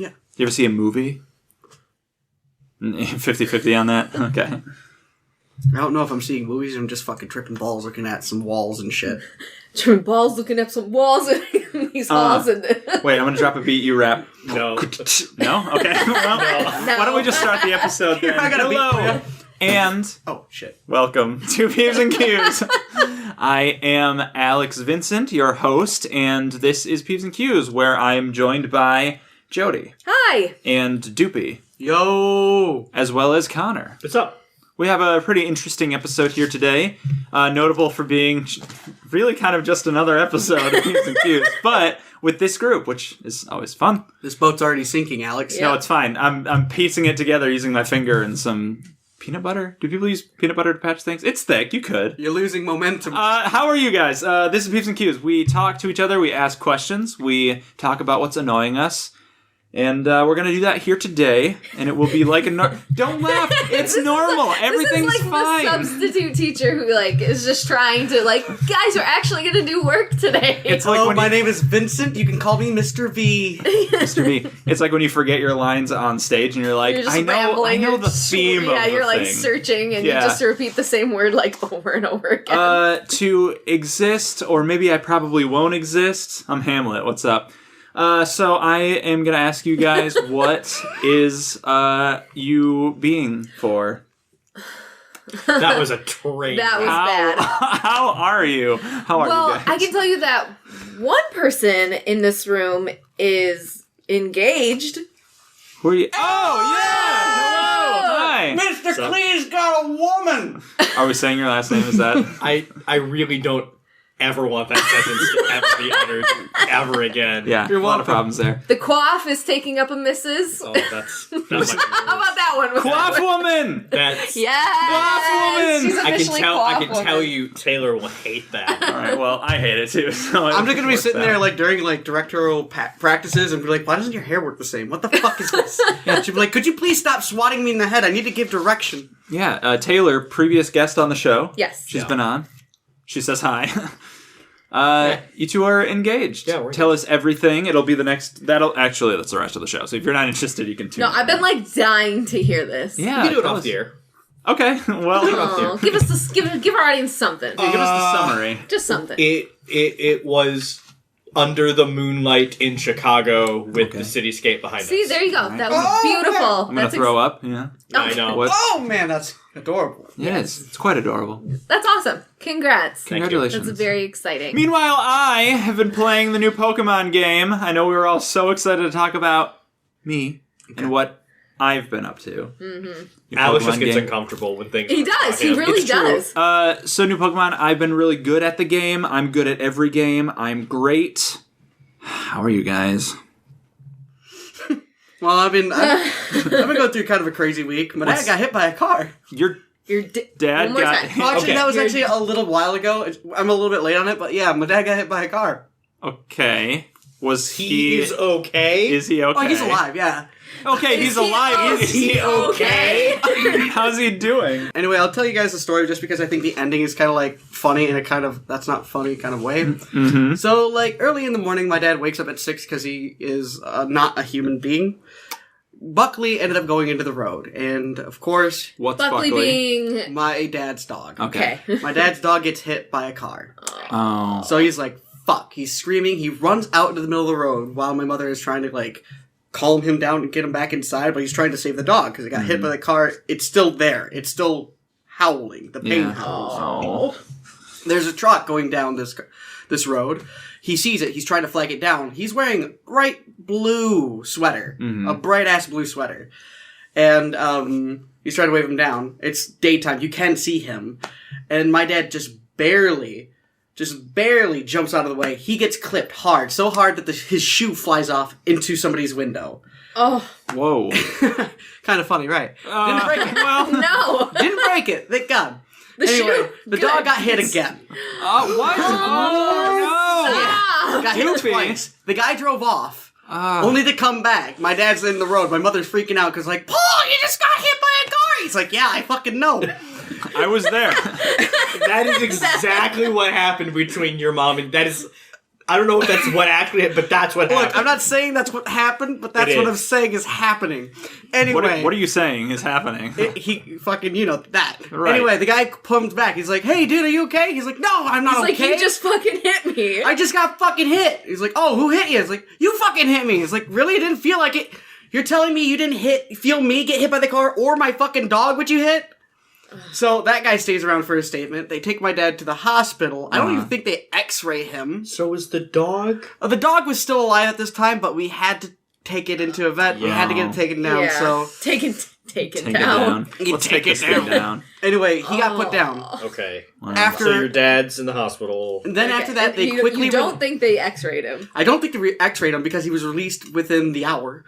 Yeah. You ever see a movie? 50-50 on that? Okay. I don't know if I'm seeing movies or I'm just fucking tripping balls looking at some walls and shit. Tripping balls looking at some walls in these halls. Wait, I'm going to drop a beat, you rap. No. No? Okay. Well, No. why don't we just start the episode then? I got a beat for Hello. you. And Oh, shit. welcome to Peeves and Qs. I am Alex Vincent, your host, and this is Peeves and Qs, where I'm joined by Jody. Hi. And Doopy, Yo! as well as Connor. What's up? We have a pretty interesting episode here today, notable for being really kind of just another episode of Peeves and Qs, but with this group, which is always fun. This boat's already sinking, Alex. Yeah. No, it's fine. I'm piecing it together using my finger and some peanut butter. Do people use peanut butter to patch things? It's thick. You could. You're losing momentum. How are you guys? This is Peeves and Qs. We talk to each other. We ask questions. We talk about what's annoying us. And we're going to do that here today. And it will be like a... Don't laugh. It's normal. Everything's this is like fine. the substitute teacher who is just trying to guys, we're actually going to do work today. It's like Hello, when my you, name is Vincent. You can call me Mr. V. Mr. V. It's like when you forget your lines on stage and you're like, You're just I know rambling, the you're just- theme Yeah, of the you're thing. searching and Yeah. you just repeat the same word over and over again. To exist, or maybe I probably won't exist. I'm Hamlet. What's up? So I am going to ask you guys, what is you being for? That was a train. That was bad. How are you? How are Well, you guys? I can tell you that one person in this room is engaged. Who are you? Oh, yeah! Hello! Hi! Mr. So- Clee's got a woman! Are we saying your last name? Is that? I really don't ever want that sentence to ever be uttered ever again. Yeah, You're a lot of welcome. problems there. The quaff is taking up a missus. Oh, that's like How about that one? Quaff woman! that's. Yes! Quaff woman! She's I officially can quaff tell woman. you, Taylor will hate that. All right, well, I hate it too. So I'm just gonna be works sitting out. there during directorial practices and be like, why doesn't your hair work the same? What the fuck is this? She'd be like, could you please stop swatting me in the head? I need to give direction. Yeah, Taylor, previous guest on the show. Yes. She's Yeah. been on. She says hi. You two are engaged. Yeah, we're Tell us everything. It'll be the next... That's the rest of the show. So if you're not interested, you can tune No, in. I've been dying to hear this. Yeah, You can do it tell off us. the air. Okay, well... Oh, give us this. Give our audience something. Give us the summary. Just something. It was under the moonlight in Chicago with Okay. the cityscape behind See, us. there you go. That was Oh, beautiful. I'm going to That's throw up. Yeah. I know. What? Oh man, that's adorable. Yes, it's quite adorable. That's awesome. Congrats. Thank you. Congratulations. That's very exciting. Meanwhile, I have been playing the new Pokemon game. I know we were all so excited to talk about me and what I've been up to. Mm-hmm. Alex just Pokemon gets game. uncomfortable when things. He are about does. He him. really It's true. does. So new Pokemon, I've been really good at the game. I'm good at every game. I'm great. How are you guys? Well, I've been going through kind of a crazy week. My dad got hit by a car. Your Your dad one more got time. hit. Well, actually, Okay. that was actually a little while ago. I'm a little bit late on it, but yeah, my dad got hit by a car. Okay. Was He is okay. Is he okay? Oh, he's alive, yeah. Okay, Is he's he alive. Is he okay? How's he doing? Anyway, I'll tell you guys the story just because I think the ending is kind of funny in a kind of that's not funny kind of way. Mm-hmm. So early in the morning, my dad wakes up at 6 because he is not a human being. Buckley ended up going into the road, and of course, What's Buckley Buckley? being my dad's dog. Okay. My dad's dog gets hit by a car. Oh. So he's like, fuck. He's screaming. He runs out into the middle of the road while my mother is trying to calm him down and get him back inside, but he's trying to save the dog because he got hit by the car. It's still there. It's still howling. The pain Yeah. howls. There's a truck going down this road. He sees it. He's trying to flag it down. He's wearing a bright blue sweater. A bright-ass blue sweater. And he's trying to wave him down. It's daytime. You can't see him. And my dad just barely jumps out of the way. He gets clipped hard. So hard that his shoe flies off into somebody's window. oh Whoa. Kind of funny, right? Didn't break it. Well, no. Didn't break it. Thank God. The Anyway, shoe. the Good. dog got hit again. what? Oh, no. Ah! Got hit Doopy. twice. The guy drove off. Ah. Only to come back. My dad's in the road. My mother's freaking out because Paul, you just got hit by a car. He's like, yeah, I fucking know. I was there. That is exactly what happened between your mom and that is. I don't know if that's what actually, but that's what happened. Look, I'm not saying that's what happened, but that's what I'm saying is happening. Anyway. What are you saying is happening? He fucking, that. Right. Anyway, the guy comes back. He's like, hey, dude, are you okay? He's like, no, I'm not okay. He's like, you just fucking hit me. I just got fucking hit. He's like, oh, who hit you? He's like, you fucking hit me. He's like, really? It didn't feel like it. You're telling me you didn't feel me get hit by the car or my fucking dog, which you hit? So that guy stays around for his statement. They take my dad to the hospital. I don't even think they x-ray him. So was the dog? The dog was still alive at this time, but we had to take it into a vet. We had to get it taken down, so... Take it down. Let's take it down. Anyway, he got put down. Okay. Wow. So your dad's in the hospital. And then after that, they quickly... You don't think they x-rayed him? I don't think they x-rayed him because he was released within the hour.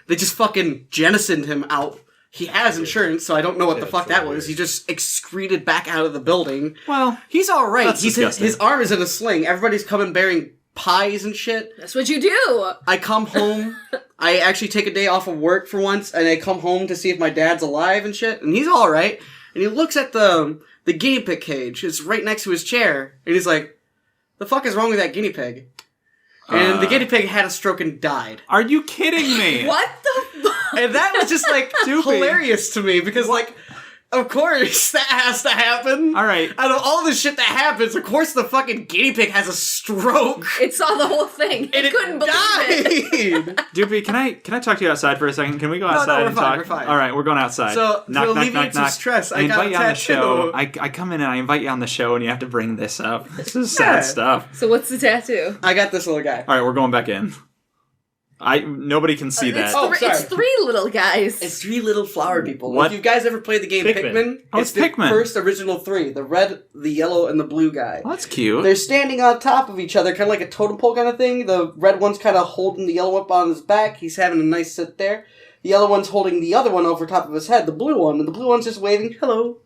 They just fucking jettisoned him out. He has insurance, so I don't know what the fuck that was. He just excreted back out of the building. Well, he's all right. that's disgusting. His arm is in a sling. Everybody's coming bearing pies and shit. That's what you do. I come home. I actually take a day off of work for once, and I come home to see if my dad's alive and shit. And he's all right. And he looks at the guinea pig cage. It's right next to his chair, and he's like, "The fuck is wrong with that guinea pig?" And the guinea pig had a stroke and died. Are you kidding me? What the fuck? And that was just, hilarious to me, because, of course, that has to happen. All right. Out of all the shit that happens, of course the fucking guinea pig has a stroke. It saw the whole thing. It couldn't believe it. Doopy, can I talk to you outside for a second? Can we go outside we're and fine, talk? we're fine. All right, we're going outside. So, knock, to knock, alleviate knock, some knock. stress, I I got invite a you on the show. tattoo. I come in and I invite you on the show, and you have to bring this up. This is sad stuff. So what's the tattoo? I got this little guy. All right, we're going back in. Nobody can see that. It's three little guys. It's three little flower people. What? If you guys ever played the game Pikmin, it's the Pikmin. first original three. The red, the yellow, and the blue guy. Well, that's cute. They're standing on top of each other, kind of like a totem pole kind of thing. The red one's kind of holding the yellow up on his back. He's having a nice sit there. The yellow one's holding the other one over top of his head, the blue one, and the blue one's just waving, hello.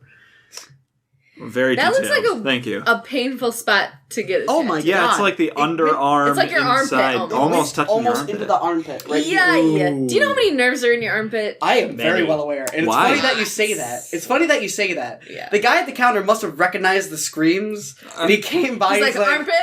Very that detailed. looks like Thank you. a painful spot to get. Oh my god! Yeah, it's like the underarm. It's like your inside, armpit, almost touching your almost armpit. into the armpit. Right Yeah. here. Do you know how many nerves are in your armpit? I am very Many. well aware, and Why? it's funny that you say that. It's funny that you say that. Yeah. The guy at the counter must have recognized the screams, and he came by. He's like, armpit.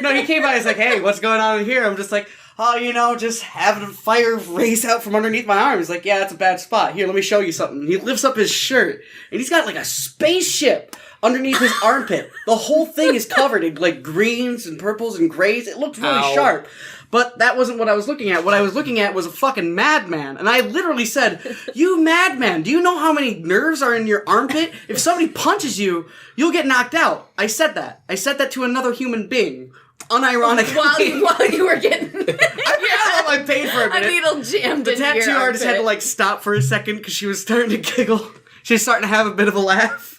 No, he came by. He's like, "Hey, what's going on in here?" I'm just like, "Oh, just having a fire race out from underneath my arm." He's like, "Yeah, it's a bad spot. Here, let me show you something." He lifts up his shirt, and he's got like a spaceship underneath his armpit. The whole thing is covered in like greens and purples and grays. It looks really sharp. But that wasn't what I was looking at. What I was looking at was a fucking madman. And I literally said, "You madman, do you know how many nerves are in your armpit? If somebody punches you, you'll get knocked out." I said that. I said that to another human being. Unironically. While you were getting I forgot how I paid for a needle jammed The into your tattoo artist had to armpit. stop for a second because she was starting to giggle. She was starting to have a bit of a laugh.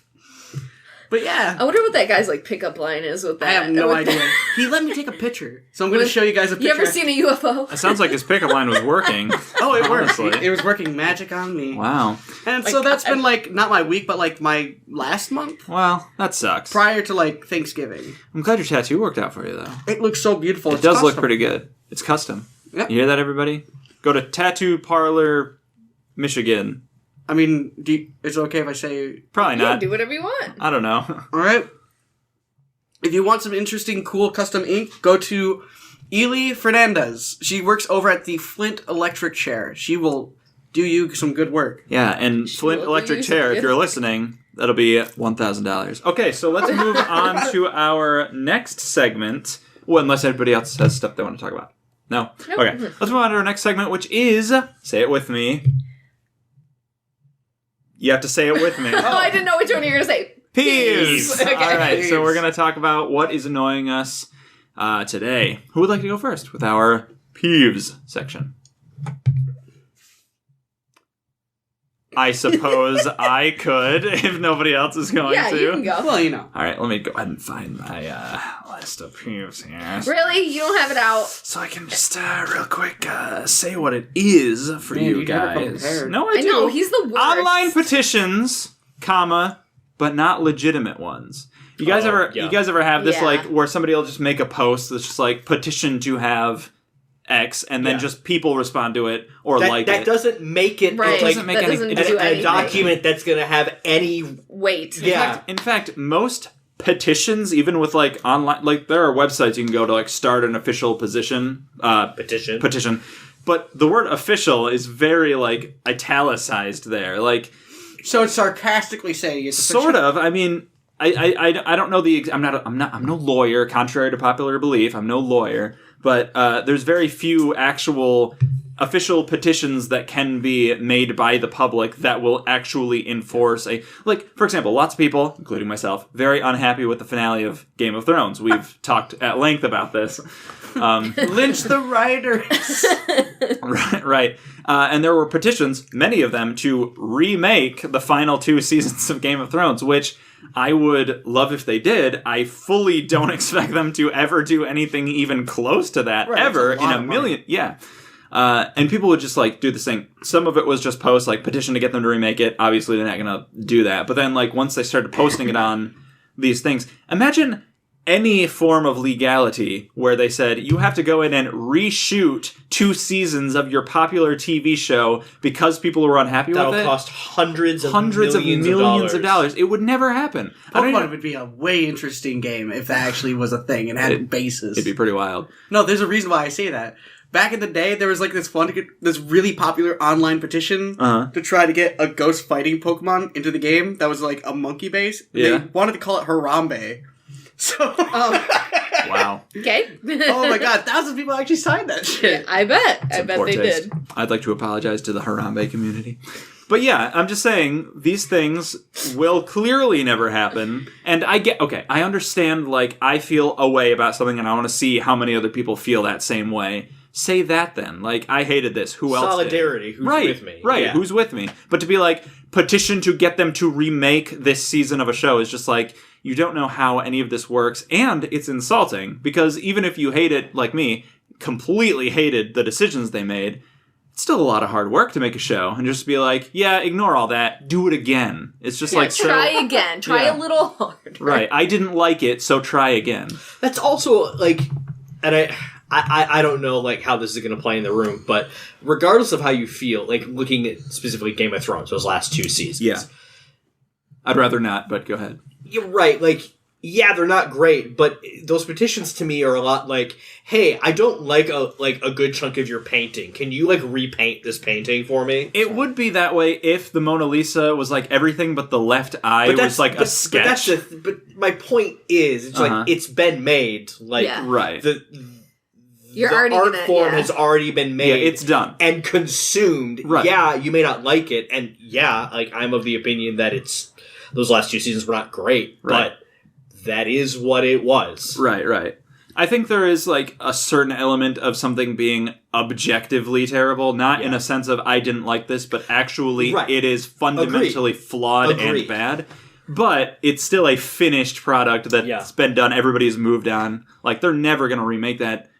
But yeah. I wonder what that guy's pickup line is with that. I have no with idea. that. He let me take a picture. So I'm going to show you guys a picture. You ever seen a UFO? It sounds like his pickup line was working. Oh, it worked. Honestly. It was working magic on me. Wow. And so that's been not my week, but my last month. Well, that sucks. Prior to Thanksgiving. I'm glad your tattoo worked out for you, though. It looks so beautiful. It does look pretty good. It's custom. Yep. You hear that, everybody? Go to Tattoo Parlor, Michigan. I mean, is it okay if I say... Probably Yeah, not. do whatever you want. I don't know. All right. If you want some interesting, cool custom ink, go to Ely Fernandez. She works over at the Flint Electric Chair. She will do you some good work. Yeah, and Flint will do Electric you Chair, some if good- you're listening, that'll be $1,000. Okay, so let's move on to our next segment. Well, unless anybody else has stuff they want to talk about. No? Nope. Okay, let's move on to our next segment, which is... Say it with me. You have to say it with me. Oh, I didn't know which one you were going to say. Peeves! Okay. All right, so Peeves. we're going to talk about what is annoying us today. Who would like to go first with our Peeves section? I suppose I could, if nobody else is going Yeah, to. you can go. Well, you know. All right, let me go ahead and find my list of peeves here. Really? You don't have it out? So I can just real quick say what it is for Man, you you never come guys. prepared. No, I I do. know, he's the worst. Online petitions, comma, but not legitimate ones. You guys ever have this Yeah. where somebody will just make a post that's just petition to have X, and then just people respond to it or That it. doesn't make it Right. It doesn't make that any- doesn't it- do a anything. document that's going to have any... Wait. Yeah. In fact, most petitions, even with like online, like there are websites you can go to like start an official petition. But the word official is very like italicized there. Like, so it's sarcastically saying it's official? Sort of. I mean, I don't know I'm no lawyer, contrary to popular belief. I'm no lawyer, but there's very few actual official petitions that can be made by the public that will actually enforce for example, lots of people, including myself, very unhappy with the finale of Game of Thrones. We've talked at length about this. Lynch the writers. Right. And there were petitions, many of them, to remake the final 2 seasons of Game of Thrones, which I would love if they did. I fully don't expect them to ever do anything even close to that, ever, in a million. Yeah. And people would just, like, do this thing. Some of it was just posts, like, petition to get them to remake it. Obviously, they're not going to do that. But then, like, once they started posting it on these things, imagine any form of legality where they said, you have to go in and reshoot 2 seasons of your popular TV show because people were unhappy with it. That'll cost hundreds of millions of dollars. It would never happen. Pokemon would be a way interesting game if that actually was a thing and had a basis. It'd be pretty wild. No, there's a reason why I say that. Back in the day, there was like this really popular online petition to try to get a ghost fighting Pokemon into the game that was like a monkey base. Yeah. They wanted to call it Harambe. So, wow. Okay. Oh my god, thousands of people actually signed that shit. I bet. I bet they did. I'd like to apologize to the Harambe community. But yeah, I'm just saying, these things will clearly never happen. And I understand, like, I feel a way about something and I want to see how many other people feel that same way. Say that then. Like, I hated this. Who else Solidarity. did? Who's with me? Right, yeah. Who's with me? But to be like, petition to get them to remake this season of a show is just like, you don't know how any of this works. And it's insulting, because even if you hate it, like me, completely hated the decisions they made, it's still a lot of hard work to make a show. And just be like, yeah, ignore all that. Do it again. It's just like... Try again. Try a little harder. Right. I didn't like it, so try again. That's also, like... And I don't know, like, how this is going to play in the room, but regardless of how you feel, like, looking at specifically Game of Thrones, those last 2 seasons. Yeah. I'd rather not, but go ahead. You're right, like, yeah, they're not great, but those petitions to me are a lot like, hey, I don't like a good chunk of your painting. Can you, like, repaint this painting for me? It would be that way if the Mona Lisa was, like, everything but the left eye was, like, a sketch. But my point is, it's like, it's been made. Like, right. You're the already art form has already been made. Yeah, it's done. And consumed. Right. Yeah, you may not like it, and yeah, like, I'm of the opinion that those last 2 seasons were not great, but that is what it was. Right. I think there is, like, a certain element of something being objectively terrible, not in a sense of I didn't like this, but actually it is fundamentally flawed and bad. But it's still a finished product that's been done. Everybody's moved on. Like, they're never going to remake that.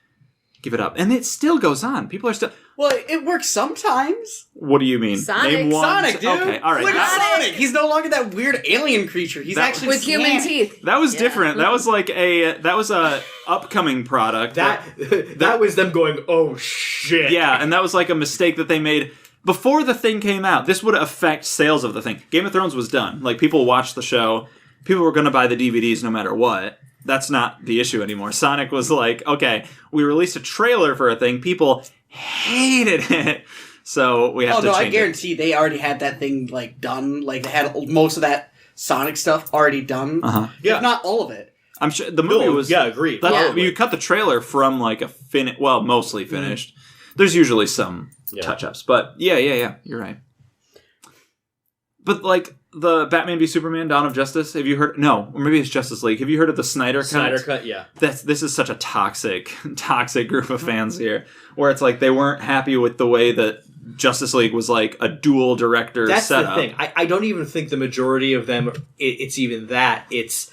Give it up. And it still goes on. People are still... Well, it works sometimes. What do you mean? Sonic. Name one. Sonic, dude. Okay, all right. Look at Sonic. He's no longer that weird alien creature. He's actually... With human teeth. That was different. That was like a upcoming product. That was them going, oh, shit. Yeah, and that was like a mistake that they made before the thing came out. This would affect sales of the thing. Game of Thrones was done. Like, people watched the show. People were going to buy the DVDs no matter what. That's not the issue anymore. Sonic was like, okay, we released a trailer for a thing. People hated it. So we have to change it. I guarantee they already had that thing, like, done. Like, they had most of that Sonic stuff already done. Yeah. If not all of it. I'm sure the movie was... Yeah, agreed. You cut the trailer from, like, mostly finished. There's usually some touch-ups. But, yeah, you're right. But, like... The Batman v Superman: Dawn of Justice. Have you heard? No, or maybe it's Justice League. Have you heard of the Snyder Cut? Snyder Cut, yeah. This is such a toxic group of fans here, where it's like they weren't happy with the way that Justice League was like a dual director setup. That's the thing. I don't even think the majority of them. It's even that. It's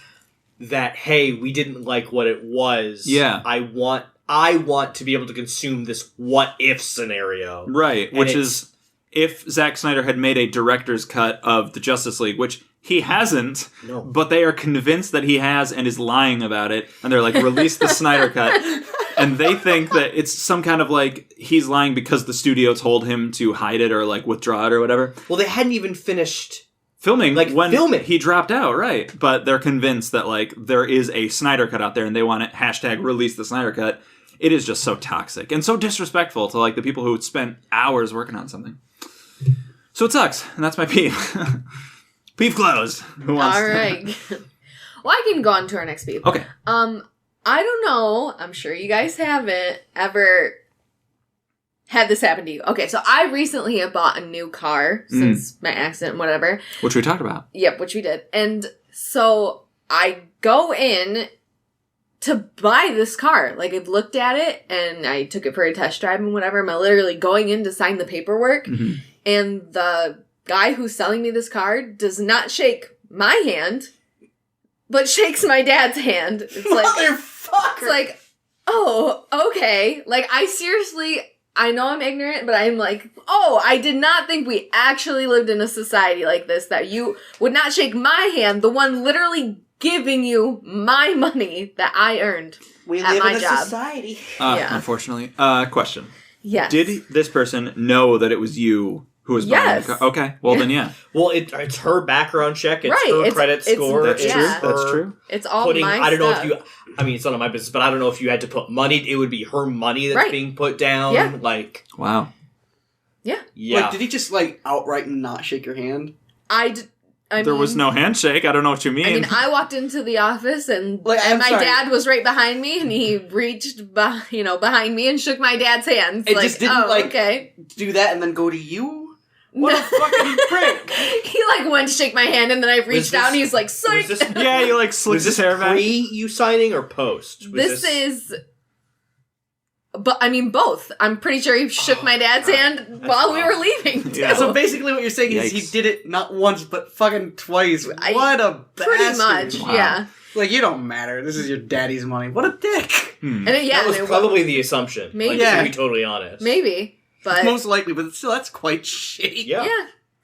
that. Hey, we didn't like what it was. Yeah. I want to be able to consume this what if scenario. Right, which is. If Zack Snyder had made a director's cut of the Justice League, which he hasn't, but they are convinced that he has and is lying about it, and they're like, release the Snyder cut, and they think that it's some kind of like, he's lying because the studio told him to hide it or like withdraw it or whatever. Well, they hadn't even finished filming when filming. he dropped out, right? But they're convinced that like there is a Snyder Cut out there, and they want to #release the Snyder Cut. It is just so toxic and so disrespectful to like the people who spent hours working on something. So it sucks, and that's my peeve. Peeve closed. Who wants? All right. Well, I can go on to our next peeve. Okay. I don't know. I'm sure you guys haven't ever had this happen to you. Okay, so I recently have bought a new car since my accident, whatever. Which we talked about. Yep, which we did. And so I go in to buy this car. Like, I've looked at it, and I took it for a test drive and whatever. I'm literally going in to sign the paperwork, and the guy who's selling me this car does not shake my hand, but shakes my dad's hand. It's like, motherfucker! It's like, oh, okay. Like, I know I'm ignorant, but I'm like, oh, I did not think we actually lived in a society like this, that you would not shake my hand, the one literally giving you my money that I earned We at live my in a job. society. Yeah. Unfortunately. Question. Yes. Did this person know that it was you who was buying the car? Okay, well then, yeah. Well, it's her background check. It's Right, her it's- credit it's- score. That's Yeah. true. her That's true. It's all putting. my I don't know stuff. if you. I mean, it's none of my business, but I don't know if you had to put money. It would be her money that's Right. being put down. Yeah. Like, Wow. Yeah. yeah. Like, did he just, like, outright not shake your hand? There was no handshake. I don't know what you mean. I mean, I walked into the office and, Like, I'm my sorry. dad was right behind me, and he reached, behind me and shook my dad's hand. It Like, just didn't, oh, like, okay. do that and then go to you? What a fucking prick! He, went to shake my hand, and then I reached out, and he's like, psych! Was this, yeah, you like slicked was his this hair back. pre you signing or post? Was This is... But, I mean, both. I'm pretty sure he shook my dad's hand while we were leaving, too. Yeah. So basically what you're saying is he Yikes. did it not once, but fucking twice. What a bastard. Pretty much, Wow. yeah. Like, you don't matter. This is your daddy's money. What a dick. And it, yeah, that was and it probably the assumption. Maybe. Like, Yeah. to be totally honest. Maybe, but... Most likely, but still, that's quite shitty. Yeah.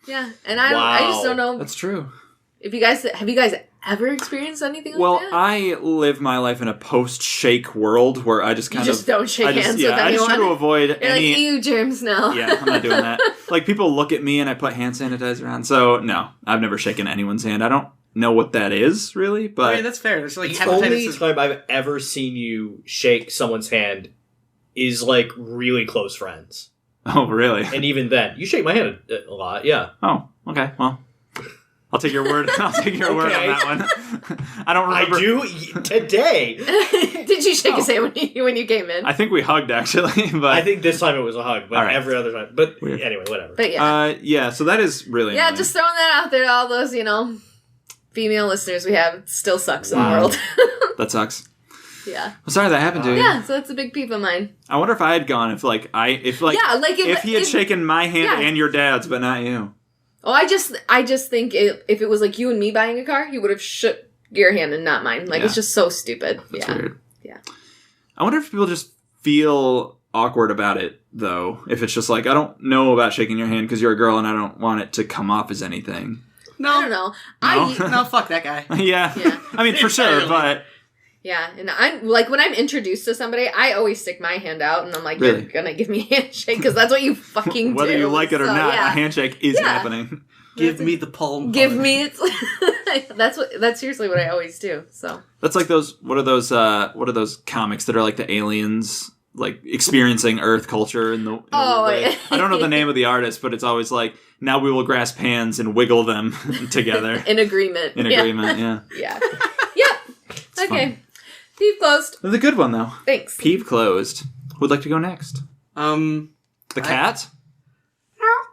Yeah. And I just don't know That's true. if you guys... Have you guys ever experienced anything like Well, that? I live my life in a post-shake world where I just kind You just don't shake I just, hands yeah, with I just try to anyone? avoid You're any... like, ew, germs, no. Yeah, I'm not doing that. Like, people look at me and I put hand sanitizer on. So, no, I've never shaken anyone's hand. I don't know what that is, really, but... I mean, that's fair. It's like The only hepatitis. time I've ever seen you shake someone's hand is like really close friends. Oh, really? And even then, you shake my hand a lot, yeah. Oh, okay, well... I'll take your word. I'll take your word on Okay. that one. I don't remember. I do today. Did you shake his hand when you came in? I think we hugged, actually, but... I think this time it was a hug, but All right. every other time. But Weird. anyway, whatever. But yeah. yeah, so that is really Yeah, annoying. just throwing that out there to all those, female listeners we have. It still sucks in the Wow. world. That sucks. Yeah. I'm sorry that happened to you. Yeah, so that's a big peeve of mine. I wonder if I had gone if he had shaken my hand Yeah. and your dad's, but not you. Oh, I just think if it was like you and me buying a car, he would have shook your hand and not mine. Like, Yeah. it's just so stupid. That's yeah. weird. Yeah. I wonder if people just feel awkward about it, though. If it's just like, I don't know about shaking your hand because you're a girl and I don't want it to come off as anything. No. I don't know. No? No, fuck that guy. Yeah. Yeah. I mean, for sure, but... Yeah, and I'm like, when I'm introduced to somebody, I always stick my hand out, and I'm like, Really? you're gonna give me a handshake because that's what you fucking Whether do. you like it or So, not, yeah. a handshake is Yeah. happening. Give me the palm. Give hug. me that's seriously what I always do. So That's like those. What are those comics that are like the aliens, like experiencing Earth culture in the? In Oh, a weird way? yeah. I don't know the name of the artist, but it's always like, now we will grasp hands and wiggle them together in agreement. in agreement. Yeah, Yeah. Yep. Okay. fun. Peeve closed. That's a good one though. Thanks. Peeve closed. Who'd like to go next? The cat.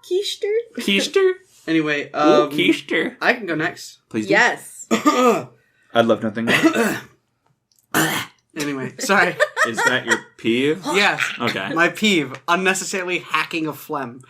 Keister. Keister. Anyway, Ooh, Keister. I can go next. Please do. Yes. I'd love nothing more. Anyway, sorry. Is that your peeve? Yes. Okay. My peeve, unnecessarily hacking a phlegm.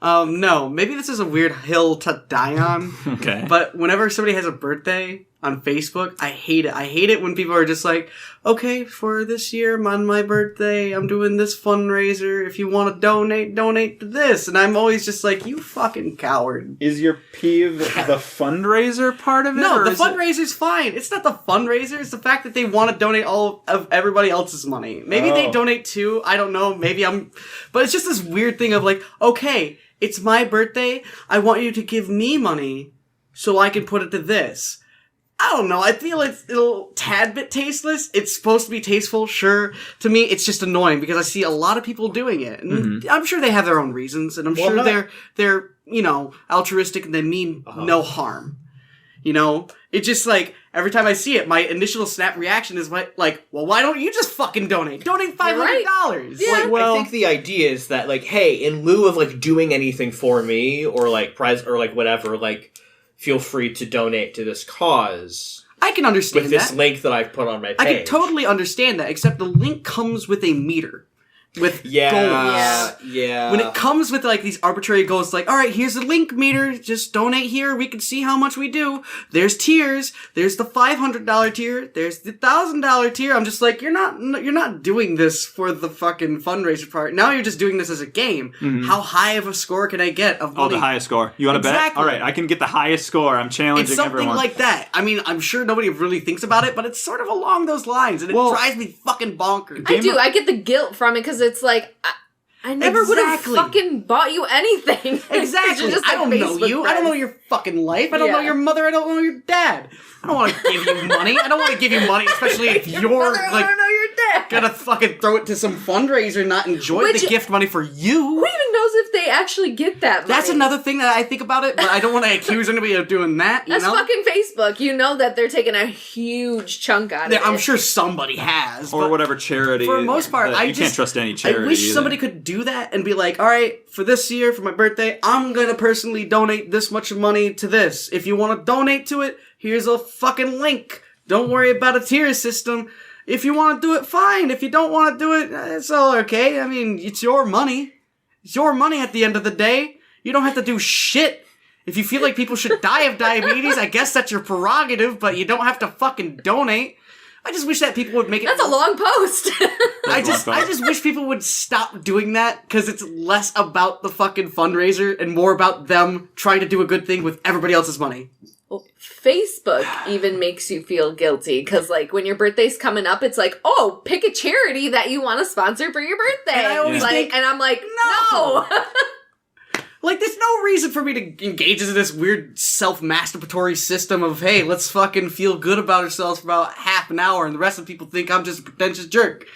No, maybe this is a weird hill to die on, Okay. but whenever somebody has a birthday on Facebook, I hate it. I hate it when people are just like, okay, for this year, on my birthday, I'm doing this fundraiser. If you want to donate to this. And I'm always just like, you fucking coward. Is your peeve the fundraiser part of it? No, or the is it- fundraiser's fine. It's not the fundraiser. It's the fact that they want to donate all of everybody else's money. Maybe they Oh. donate too. I don't know. But it's just this weird thing of like, okay, it's my birthday. I want you to give me money so I can put it to this. I don't know. I feel it's a little tad bit tasteless. It's supposed to be tasteful, sure. To me, it's just annoying because I see a lot of people doing it. And I'm sure they have their own reasons, and I'm sure they're altruistic and they mean no harm. It's just like, every time I see it, my initial snap reaction is like, well, why don't you just fucking donate? Donate $500. Right. Yeah. I think the idea is that, like, hey, in lieu of, like, doing anything for me or, like, prize or, like, whatever, like, feel free to donate to this cause. I can understand with this link that I've put on my page. I can totally understand that, except the link comes with a meter. With goals. Yeah. When it comes with, like, these arbitrary goals, like, all right, here's a link meter, just donate here, we can see how much we do. There's tiers, there's the $500 tier, there's the $1,000 tier. I'm just like, you're not doing this for the fucking fundraiser part. Now you're just doing this as a game. How high of a score can I get of money? Oh, the highest score. You want to bet? All right, I can get the highest score. I'm challenging everyone. It's something like that. I mean, I'm sure nobody really thinks about it, but it's sort of along those lines, and it drives me fucking bonkers. I do. I get the guilt from it because it's like, I never would have fucking bought you anything. Exactly. Just, like, I don't know Facebook you. friends. I don't know your fucking life. I don't know your mother. I don't know your dad. I don't want to give you money. I don't want to give you money, especially if you're mother, I don't know your dad. Gonna fucking throw it to some fundraiser and not enjoy the gift money for you. Who even knows if they actually get that money? That's another thing that I think about it, but I don't want to accuse anybody of doing that. That's fucking Facebook. You know that they're taking a huge chunk out of it. I'm sure somebody has. Or whatever charity. For the most part, you can't trust any charity. I wish somebody could do that and be like, all right, for this year, for my birthday, I'm gonna personally donate this much money to this. If you want to donate to it, here's a fucking link. Don't worry about a tier system. If you want to do it, fine. If you don't want to do it, it's all okay. I mean, it's your money. It's your money at the end of the day. You don't have to do shit. If you feel like people should die of diabetes, I guess that's your prerogative, but you don't have to fucking donate. I just wish that people would make it... That's a long post. I just wish people would stop doing that, because it's less about the fucking fundraiser and more about them trying to do a good thing with everybody else's money. Well, Facebook even makes you feel guilty, because, like, when your birthday's coming up, it's like, oh, pick a charity that you want to sponsor for your birthday. And I always think, and I'm like, no! Like, there's no reason for me to engage in this weird self-masturbatory system of, hey, let's fucking feel good about ourselves for about half an hour, and the rest of the people think I'm just a pretentious jerk.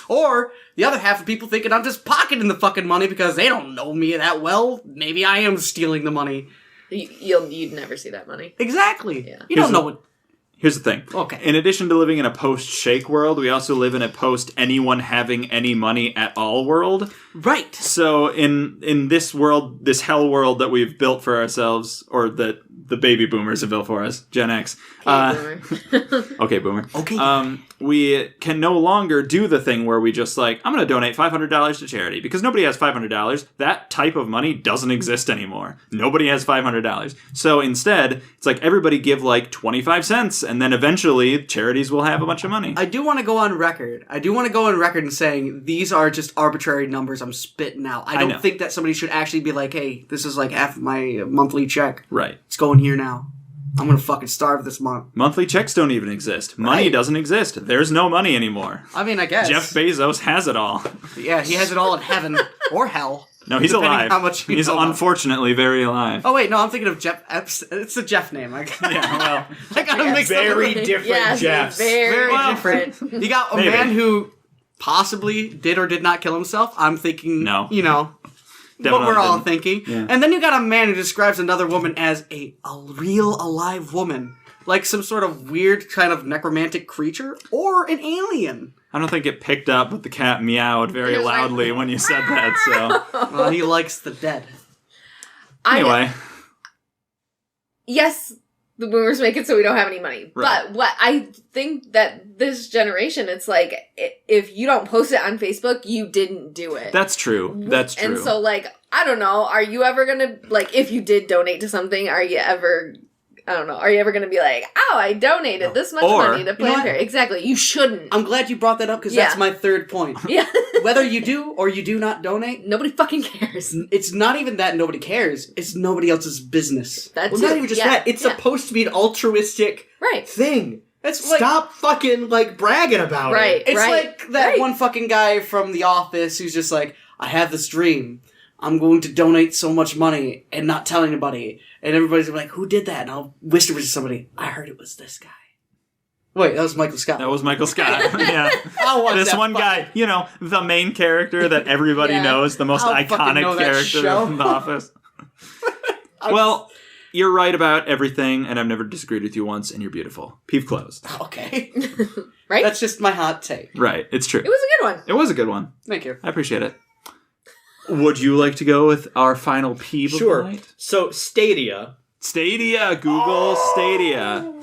Or, the other half of people thinking I'm just pocketing the fucking money because they don't know me that well. Maybe I am stealing the money. You'd never see that money. Exactly. Yeah. You don't know what... Here's the thing. Okay. In addition to living in a post-shake world, we also live in a post-anyone having any money at all world. Right. So in this world, this hell world that we've built for ourselves, or that the baby boomers have built for us, Gen X. Boomer. Okay, boomer. Okay. We can no longer do the thing where we just like, I'm going to donate $500 to charity, because nobody has $500. That type of money doesn't exist anymore. Nobody has $500. So instead, it's like everybody give like 25 cents, and then eventually charities will have a bunch of money. I do want to go on record. And saying these are just arbitrary numbers I'm spitting out. I don't think that somebody should actually be like, hey, this is like half of my monthly check. Right. It's going here now. I'm gonna fucking starve this month. Monthly checks don't even exist. Money doesn't exist. There's no money anymore. I mean, I guess. Jeff Bezos has it all. Yeah, he has it all in heaven or hell. No, he's alive. How much he's unfortunately very alive. Oh wait, no, I'm thinking of Jeff. It's a Jeff name. I gotta mix very different Jeffs. Very different. You got a man who possibly did or did not kill himself. I'm thinking, what we're all thinking. Yeah. And then you got a man who describes another woman as a real alive woman. Like some sort of weird kind of necromantic creature or an alien. I don't think it picked up, but the cat meowed very loudly when you said that, so... Well, he likes the dead. Anyway. Yes, the boomers make it so we don't have any money. Right. But what I think that this generation, it's like, if you don't post it on Facebook, you didn't do it. That's true. That's true. And so, like, I don't know, are you ever gonna, like, if you did donate to something, are you ever gonna be like, oh, I donated this much money to Planned Parenthood? Exactly, you shouldn't. I'm glad you brought that up, because that's my third point. Yeah. Whether you do or you do not donate, nobody fucking cares. It's not even that nobody cares. It's nobody else's business. That's not even just that. It's supposed to be an altruistic thing. Stop fucking, like, bragging about it. It's like that one fucking guy from The Office who's just like, I have this dream. I'm going to donate so much money and not tell anybody. And everybody's gonna be like, who did that? And I'll whisper to somebody, I heard it was this guy. Wait, that was Michael Scott. That was Michael Scott. Yeah. I'll watch This that one guy, the main character that everybody knows, the most I'll fucking know iconic that character show. from The Office. Well, you're right about everything, and I've never disagreed with you once, and you're beautiful. Peeve closed. Okay. Right? That's just my hot take. Right, it's true. It was a good one. It was a good one. Thank you. I appreciate it. Would you like to go with our final peeve of the Sure. night? So, Stadia. Stadia, Google Stadia.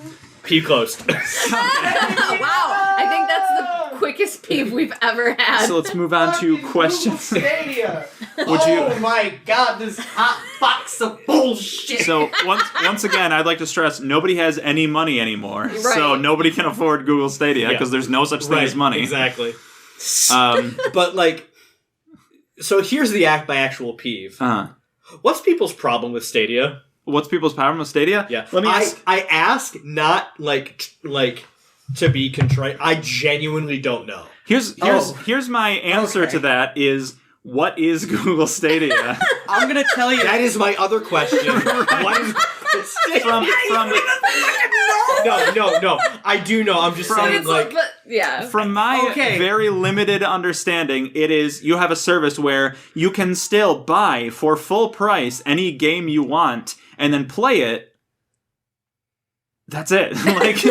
Peeve closed. Wow. I think that's the quickest peeve we've ever had. So let's move on to questions. Stadia. Would you- Oh my god, this hot box of bullshit. So once again, I'd like to stress, nobody has any money anymore. Right. So nobody can afford Google Stadia because Yeah. there's no such thing as money. Exactly. Um, But, like, so here's the my actual peeve. What's people's problem with Stadia? what's people's problem with Stadia? Yeah. Let me ask. I ask not, like to be contrite. I genuinely don't know. Here's my answer to that is, what is Google Stadia? I'm gonna tell you. That is my other question. What is Stadia? from No. I do know. I'm just saying, It's like... yeah. From my very limited understanding, it is you have a service where you can still buy for full price any game you want and then play it. That's it. Like,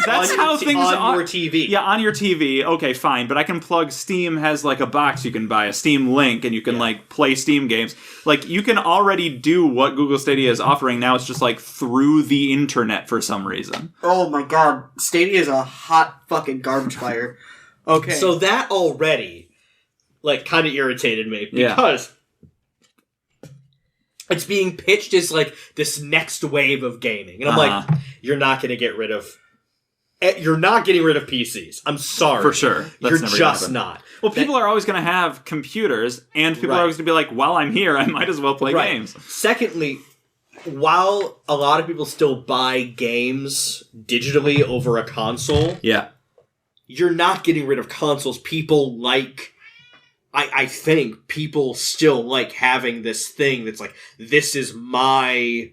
that's how things are. On your TV. Yeah, on your TV. Okay, fine. But I can plug Steam has like a box you can buy, a Steam Link, and you can like play Steam games. Like, you can already do what Google Stadia is offering now. It's just like through the internet for some reason. Oh my god, Stadia is a hot fucking garbage fire. Okay. So that already, like, kind of irritated me. Yeah. Because it's being pitched as, like, this next wave of gaming. And I'm like, you're not going to get rid of... You're not getting rid of PCs. I'm sorry. For sure. That's You're never gonna just happen. not. Well, people are always going to have computers, and people are always going to be like, while I'm here, I might as well play games. Secondly, while a lot of people still buy games digitally over a console, Yeah. you're not getting rid of consoles. People like... I think people still like having this thing that's like, this is my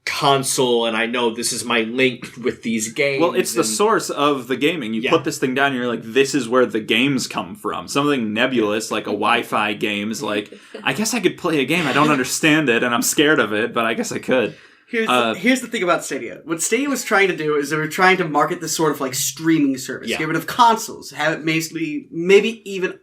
console, and I know this is my link with these games. Well, it's the source of the gaming. You put this thing down and you're like, this is where the games come from. Something nebulous, like a Wi-Fi game, is like, I guess I could play a game. I don't understand it, and I'm scared of it, but I guess I could. Here's the thing about Stadia. What Stadia was trying to do is they were trying to market this sort of like streaming service. Yeah. Get rid of consoles. Have it basically, maybe even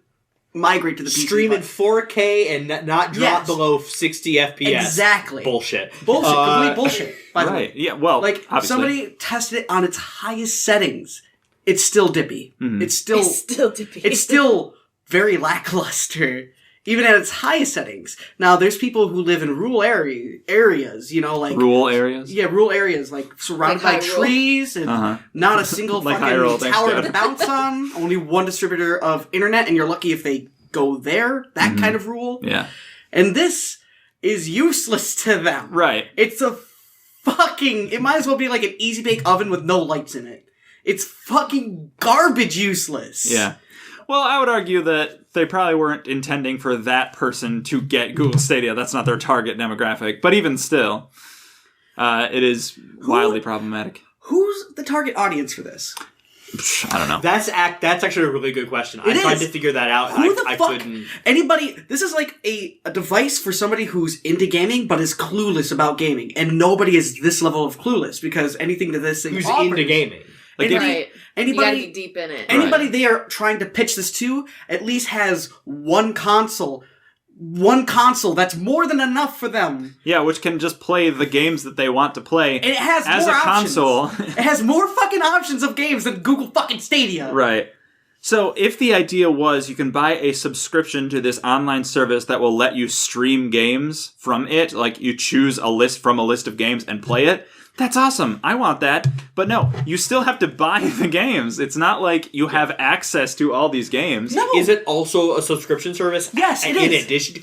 migrate to the PC. stream in 4K and not drop below 60 FPS. Exactly. Bullshit. Complete bullshit. By the way. Right. Yeah, well, Like, obviously. somebody tested it on its highest settings. It's still dippy. Mm-hmm. It's still dippy. It's still very lackluster, even at its highest settings. Now, there's people who live in rural areas, you know, like... Rural areas? Yeah, rural areas, like, surrounded by Like Hyrule. trees, and not a single Like fucking Hyrule, thanks, tower Dad. to bounce on, only one distributor of internet, and you're lucky if they go there, that kind of rule. Yeah. And this is useless to them. Right. It's a fucking... It might as well be like an easy bake oven with no lights in it. It's fucking garbage useless. Yeah. Well, I would argue that they probably weren't intending for that person to get Google Stadia. That's not their target demographic. But even still, it is wildly problematic. Who's the target audience for this? I don't know. That's actually a really good question. I tried to figure that out. Who the I fuck? couldn't. Anybody? This is like a device for somebody who's into gaming but is clueless about gaming, and nobody is this level of clueless because anything that this thing Who's offers, into gaming? Like, Right. You gotta Anybody, be deep in it. anybody they are trying to pitch this to at least has one console. One console, that's more than enough for them. Yeah, which can just play the games that they want to play. And it has as more a options. console. It has more fucking options of games than Google fucking Stadia. Right. So if the idea was you can buy a subscription to this online service that will let you stream games from it, like you choose a list from a list of games and play it, that's awesome. I want that. But no, you still have to buy the games. It's not like you have access to all these games. No. Is it also a subscription service? Yes, it in is. addition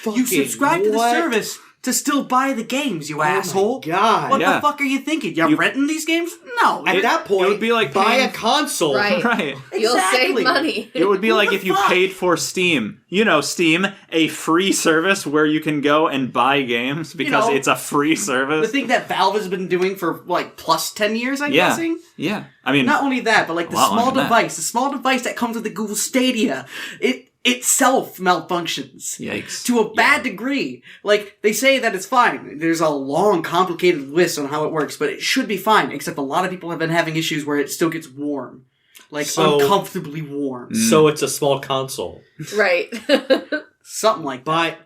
to... You subscribe to the service to still buy the games, you asshole. God. What the fuck are you thinking? You're renting these games? No. At that point, it would be like buy paying- a console. Right. Right. You'll save Exactly. money. It would be like the if you fuck? paid for Steam. You know, Steam, a free service where you can go and buy games because know, it's a free The service. thing that Valve has been doing for, like, plus 10 years, I'm Yeah. guessing? Yeah. I mean, Not only that, but, like, the lot small longer than that. device that comes with the Google Stadia, it itself malfunctions. yikes. To a bad degree. Like, they say that it's fine. There's a long, complicated list on how it works, but it should be fine, except a lot of people have been having issues where it still gets warm. Like, So- uncomfortably warm. So it's a small console. Right. Something like that. But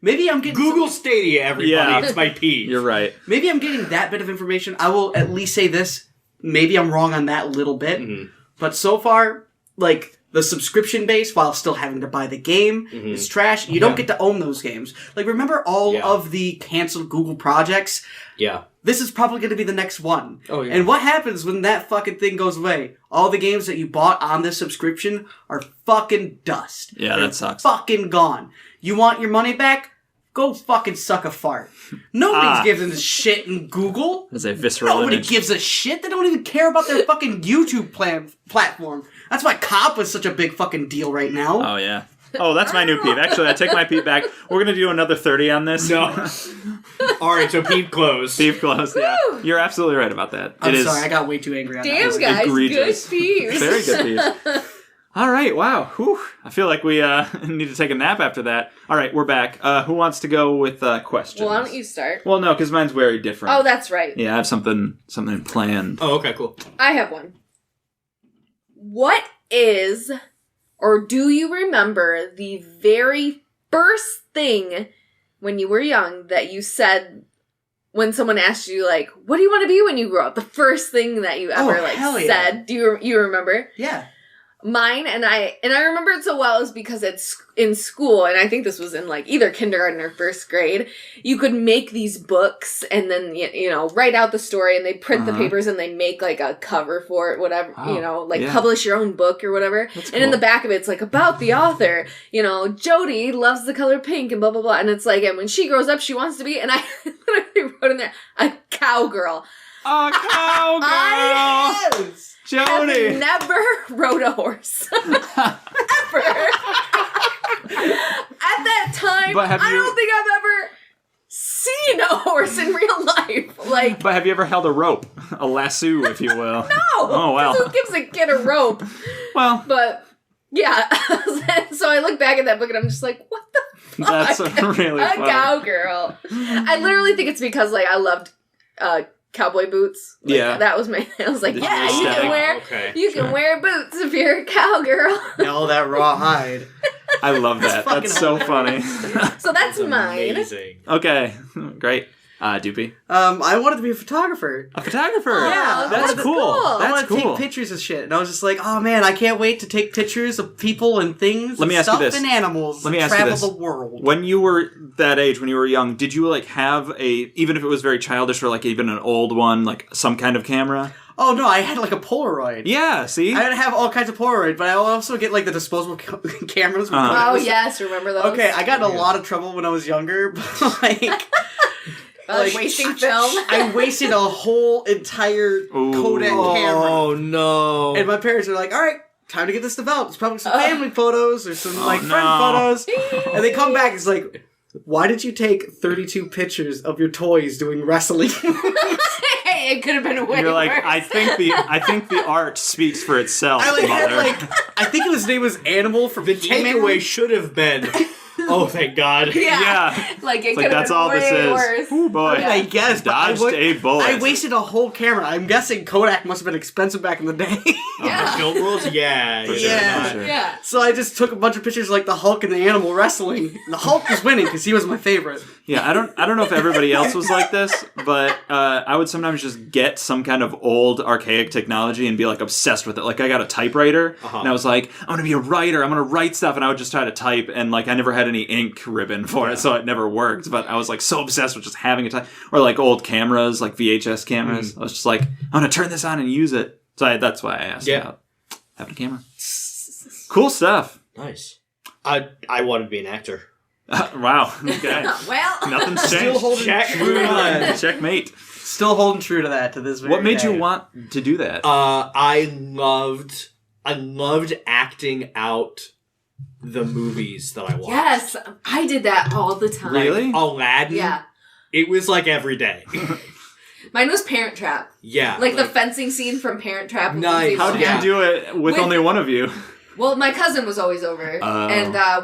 Maybe I'm getting Google Stadia, everybody. Yeah. It's my peeve. You're right. Maybe I'm getting that bit of information. I will at least say this. Maybe I'm wrong on that little bit. Mhm. But so far, like, the subscription base, while still having to buy the game, is trash. You don't get to own those games. Like, remember all Yeah. of the canceled Google projects? Yeah. This is probably going to be the next one. Oh, yeah. And what happens when that fucking thing goes away? All the games that you bought on this subscription are fucking dust. Yeah, They're that sucks. Fucking gone. You want your money back? Go fucking suck a fart. Nobody's giving a shit in Google. As a visceral Nobody image. gives a shit. They don't even care about their fucking YouTube platform. That's why COP is such a big fucking deal right now. Oh, yeah. Oh, that's my new peeve. Actually, I take my peeve back. We're going to do another 30 on this. No. All right, so peeve closed. Peeve closed, yeah. You're absolutely right about that. I'm It is sorry, I got way too angry on that. Damn, one. guys. egregious. Good peeves. very good peeve. All right, wow. Whew. I feel like we need to take a nap after that. All right, we're back. Who wants to go with questions? Well, why don't you start? Well, no, because mine's very different. Oh, that's right. Yeah, I have something planned. Oh, okay, cool. I have one. What is, or do you remember the very first thing when you were young that you said when someone asked you, like, what do you want to be when you grow up? The first thing that you ever, hell yeah. said. Do you remember? Yeah. Mine, and I remember it so well is because it's in school, and I think this was in like either kindergarten or first grade, you could make these books and then, you know, write out the story, and they print the papers and they make like a cover for it, whatever, Oh, you know, like yeah. publish your own book or whatever. That's And in cool. the back of it, it's like about the author, you know, Jody loves the color pink and blah, blah, blah. And it's like, and when she grows up, she wants to be, and I literally wrote in there, a cowgirl. Oh, cowgirl! Yes! Jody! I've never rode a horse. Ever. At that time, But have I you- don't think I've ever seen a horse in real life. Like, But have you ever held a rope? A lasso, if you will. no. Oh, well. Who gives a kid a rope? Well, But, yeah. So I look back at that book and I'm just like, what the fuck? that's really A funny. cowgirl. I literally think it's because, like, I loved cowboy boots. Like, Yeah. that was my, I was like, The yeah, you aesthetic. can wear, Okay. you can wear boots if you're a cowgirl. All that raw hide. I love that. fucking That's so funny. So that's mine. Amazing. Okay, great. Doopy. I wanted to be a photographer. A photographer. Yeah, that's that's cool. cool. I That's want to cool. take pictures of shit. And I was just like, oh man, I can't wait to take pictures of people and things Let me and ask you stuff this. and animals Let me and ask you travel this. the world. When you were that age, when you were young, did you like have even if it was very childish or like even an old one, like some kind of camera? Oh no, I had like a Polaroid. Yeah, see? I would have all kinds of Polaroid, but I also get like the disposable cameras. with Uh-huh. Oh, cameras. yes, remember those? Okay, I got in a lot of trouble when I was younger, but like like, wasting film. I wasted a whole entire Ooh. Kodak camera. Oh, no. And my parents were like, all right, time to get this developed. It's probably some family photos or some like friend no. photos. And they come back, it's like, why did you take 32 pictures of your toys doing wrestling? Hey, it could have been way You're like, worse. I think the art speaks for itself, I like had mother. like, I think his name was Animal from The He-Man. takeaway should have been, oh, thank God. Yeah. Like, it It's could like have that's been all way this is. worse. Ooh, boy. Yeah. I guess, but Dodged a bullet. I wasted a whole camera. I'm guessing Kodak must have been expensive back in the day. Yeah. Film rules? Yeah. For sure, Yeah. for sure. Yeah. So I just took a bunch of pictures like the Hulk and the animal wrestling. The Hulk was winning because he was my favorite. Yeah, I don't know if everybody else was like this, but I would sometimes just get some kind of old archaic technology and be like obsessed with it. Like I got a typewriter and I was like, I'm gonna be a writer. I'm gonna write stuff, and I would just try to type, and like I never had any ink ribbon for it, so it never worked. But I was like so obsessed with just having a type, or like old cameras, like VHS cameras. I was just like, I'm gonna turn this on and use it. So that's why I asked about having a camera. Cool stuff. Nice. I wanted to be an actor. Wow. Okay. Well, Nothing's Still changed. holding true to that. Checkmate. Still holding true to that to this very What made day. you want to do that? I loved acting out the movies that I watched. yes, I did that all the time. Really? Aladdin. Yeah. It was like every day. Mine was Parent Trap. Yeah. Like the fencing scene from Parent Trap. with Nice. Lindsay How did Lohan. you do it with only one of you? Well, my cousin was always over. Oh. And I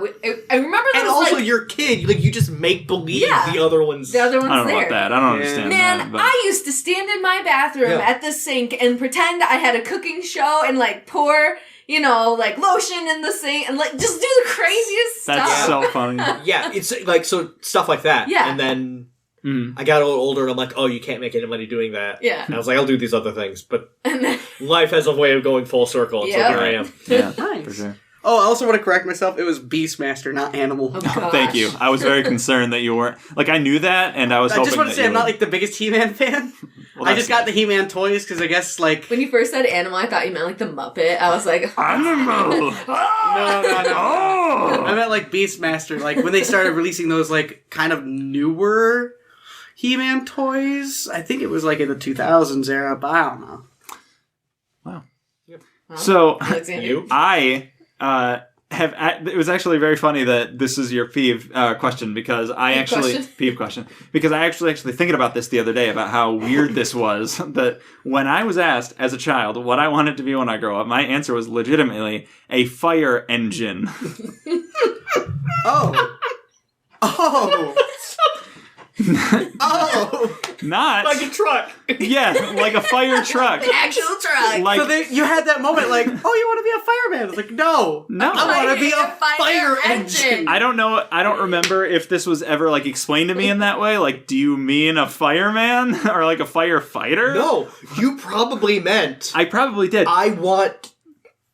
remember there And was also, like, you're a kid. Like, you just make believe Yeah. the other one's... the other one's I don't know there. about that. I don't understand Man, that. But I used to stand in my bathroom Yeah. at the sink and pretend I had a cooking show and like pour, like lotion in the sink and like just do the craziest that's stuff. so funny. Yeah, it's like, so stuff like that. Yeah. And then Mm. I got a little older and I'm like, oh, you can't make any money doing that. Yeah. And I was like, I'll do these other things. But And then, life has a way of going full circle, and so Yep. here I am. Yeah, Nice. for sure. Oh, I also want to correct myself. It was Beastmaster, not Animal. oh, Oh, thank you. I was very concerned that you weren't. Like, I knew that, and I was I hoping just want that to say you I'm not would. like the biggest He-Man fan. Well, I that's just got the good. He-Man toys because I guess like when you first said animal, I thought you meant like the Muppet. I was like, Animal! no. Oh! I meant like Beastmaster, like when they started releasing those like kind of newer He-Man toys. I think it was like in the 2000s era, but I don't know. So, Alexander. You? I have. It was actually very funny that this is your peeve question because I Peeve actually question? peeve question because I actually thinking about this the other day about how weird this was. That when I was asked as a child what I wanted to be when I grow up, my answer was legitimately a fire engine. Oh. Oh. Oh. Not Like a truck. yeah, like a fire truck. The actual truck. Like So you had that moment like, oh, you want to be a fireman? It's like, no. No. I want to be a fire engine. I don't know. I don't remember if this was ever like explained to me in that way. Like, do you mean a fireman or like a firefighter? No, you probably meant, I probably did. I want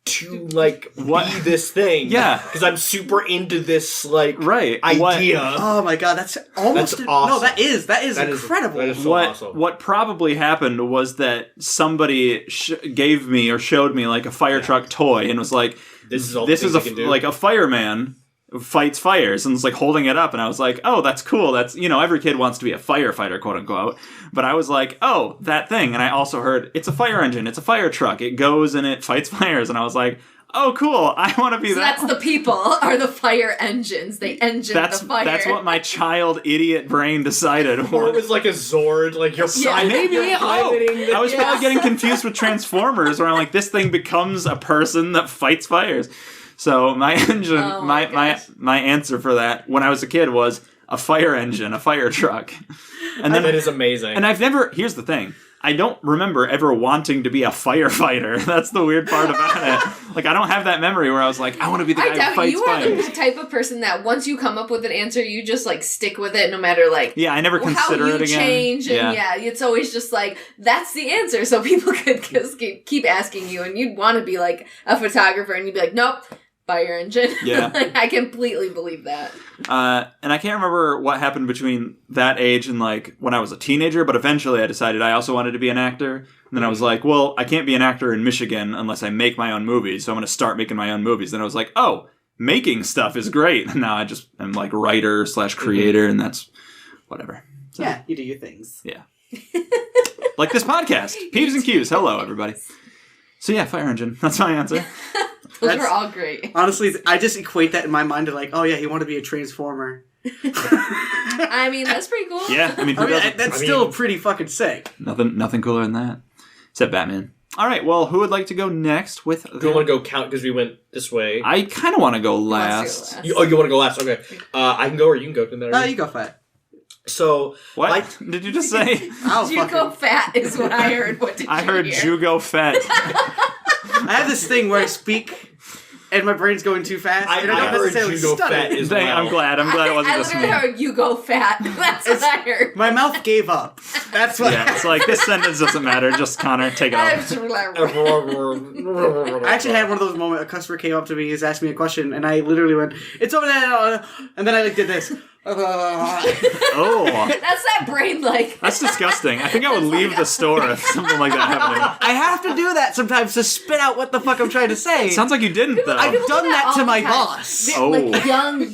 to, like, What? be this thing. Yeah. Because I'm super into this, like, Right. idea. Oh my god, that's almost That's awesome. No, that is That is- incredible. that is so What awesome. what probably happened was that somebody gave me or showed me like a fire truck toy and was like, This is all this the is things you can do. like a fireman who fights fires, and it's like holding it up, and I was like, oh, that's cool. That's every kid wants to be a firefighter, quote unquote. But I was like, oh, that thing, and I also heard it's a fire engine, it's a fire truck, it goes and it fights fires, and I was like, oh, cool, I want to be So that. that's the people are the fire engines. They engine That's the fire. that's what my child idiot brain decided. Or it was like a Zord, like you're Maybe. you're piloting the- I was probably getting confused with Transformers, where I'm like, this thing becomes a person that fights fires. So my engine, Oh my gosh. my answer for that when I was a kid was a fire engine, a fire truck, and then that is amazing. and I've never. Here's the thing. I don't remember ever wanting to be a firefighter. That's the weird part about it. Like, I don't have that memory where I was like, I want to be the I guy who doubt fights you are fires. the type of person that once you come up with an answer, you just like stick with it no matter like Yeah, I never how consider you it again. change. And yeah, it's always just like that's the answer. So people could just keep asking you, and you'd want to be like a photographer, and you'd be like, nope. Fire engine. Yeah. Like, I completely believe that. And I can't remember what happened between that age and like when I was a teenager, but eventually I decided I also wanted to be an actor. And then I was like, well, I can't be an actor in Michigan unless I make my own movies, so I'm going to start making my own movies. Then I was like, oh, making stuff is great. And now I just am like writer / creator, and that's whatever. So, Yeah, you do your things. yeah. Like this podcast, Peeves and Qs. Hello, everybody. So yeah, fire engine. That's my answer. Those That's- were all great. Honestly, I just equate that in my mind to like, oh yeah, you want to be a transformer. I mean, that's pretty cool. Yeah, I mean, who I mean, doesn't? that's still pretty fucking sick. Nothing cooler than that. Except Batman. All right, well, who would like to go next with... Do you want to go count because we went this way? I kind of want to go Let's last. do You want to go last? Okay. I can go or you can go. Doesn't matter. You go fat. So, What like- did you just say? I'll Juco fucking... fat is what I heard. What did I you heard hear? Jugo Fett. I have this thing where I speak and my brain's going too fast. and I I don't heard necessarily judo stutter. fat as well. I'm glad it wasn't I just literally me. heard you go fat. That's what I heard. My mouth gave up. That's what. Yeah, it's like, this sentence doesn't matter. Just, Connor, take it I off. was like, I actually had one of those moments. A customer came up to me, he's asked me a question, and I literally went, "It's over there," and then I like did this. Oh, That's that brain, like... that's disgusting. I think I would leave the store if something like that happened. I have to do that sometimes to spit out what the fuck I'm trying to say. Sounds like you didn't, though. I've People do done that all to the my time. boss. They're, Oh. Like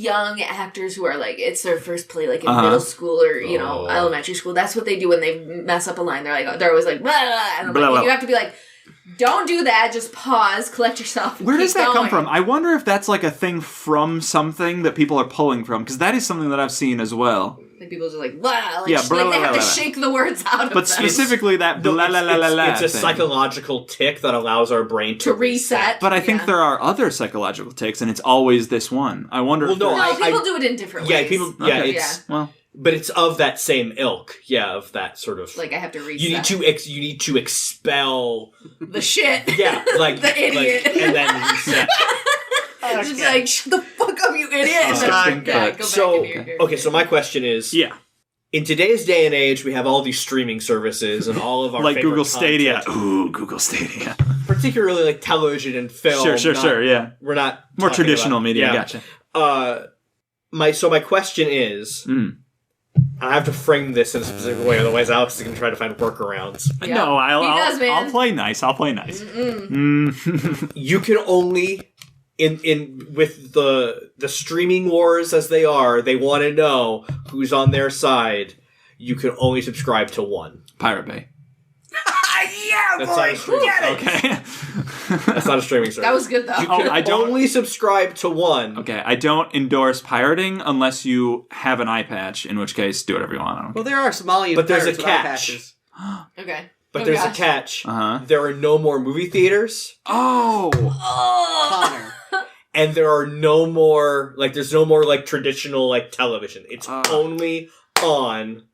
young actors who are like, it's their first play, like in Uh-huh. middle school or, you know, elementary school. That's what they do when they mess up a line. They're always like, blah, blah, and I'm Blah, like, blah. and you have to be like, don't do that, just pause, collect yourself. Where does that come going. from? I wonder if that's like a thing from something that people are pulling from, because that is something that I've seen as well. Like people just like, blah, like, Yeah, blah, like blah, they have blah, to blah. shake the words out of But them. specifically that blah, la, la, la, la, It's a thing. psychological tick that allows our brain to reset. But I think Yeah. there are other psychological ticks, and it's always this one. I wonder Well, if no, there- No, I- people do it in different Yeah, ways. people. Yeah, Okay. it's. Well, But it's of that same ilk. Yeah, of that sort of. Like I have to reset. you need to expel. the shit. Yeah, like The idiot. like, and then reset. Just be like, shut the fuck up, you idiot. Disgusting. Yeah, go back So into your okay, so my question is: yeah. in today's day and age, we have all these streaming services and all of our Like favorite Google Stadia. content, Ooh, Google Stadia. particularly like television and film. Sure, yeah. We're not More talking traditional about- media, yeah. gotcha. My question is, Mm. I have to frame this in a specific way, otherwise Alex is going to try to find workarounds. Yeah. No, He does, man. I'll play nice. I'll play nice. You can only in with the streaming wars as they are, they want to know who's on their side. You can only subscribe to one. Pirate Bay. Yeah, That's boy, not a streaming. get it. Okay. That's not a streaming service. That was good though. You Oh, can I don't- only subscribe to one. Okay, I don't endorse pirating unless you have an eye patch, in which case, do whatever you want. I don't Well, there are Somalian But there's a pirates with eye catch. patches. Okay. But Oh, there's gosh. a catch. Uh-huh. There are no more movie theaters, Oh! Connor. and there are no more there's no more traditional television. It's Ah. only on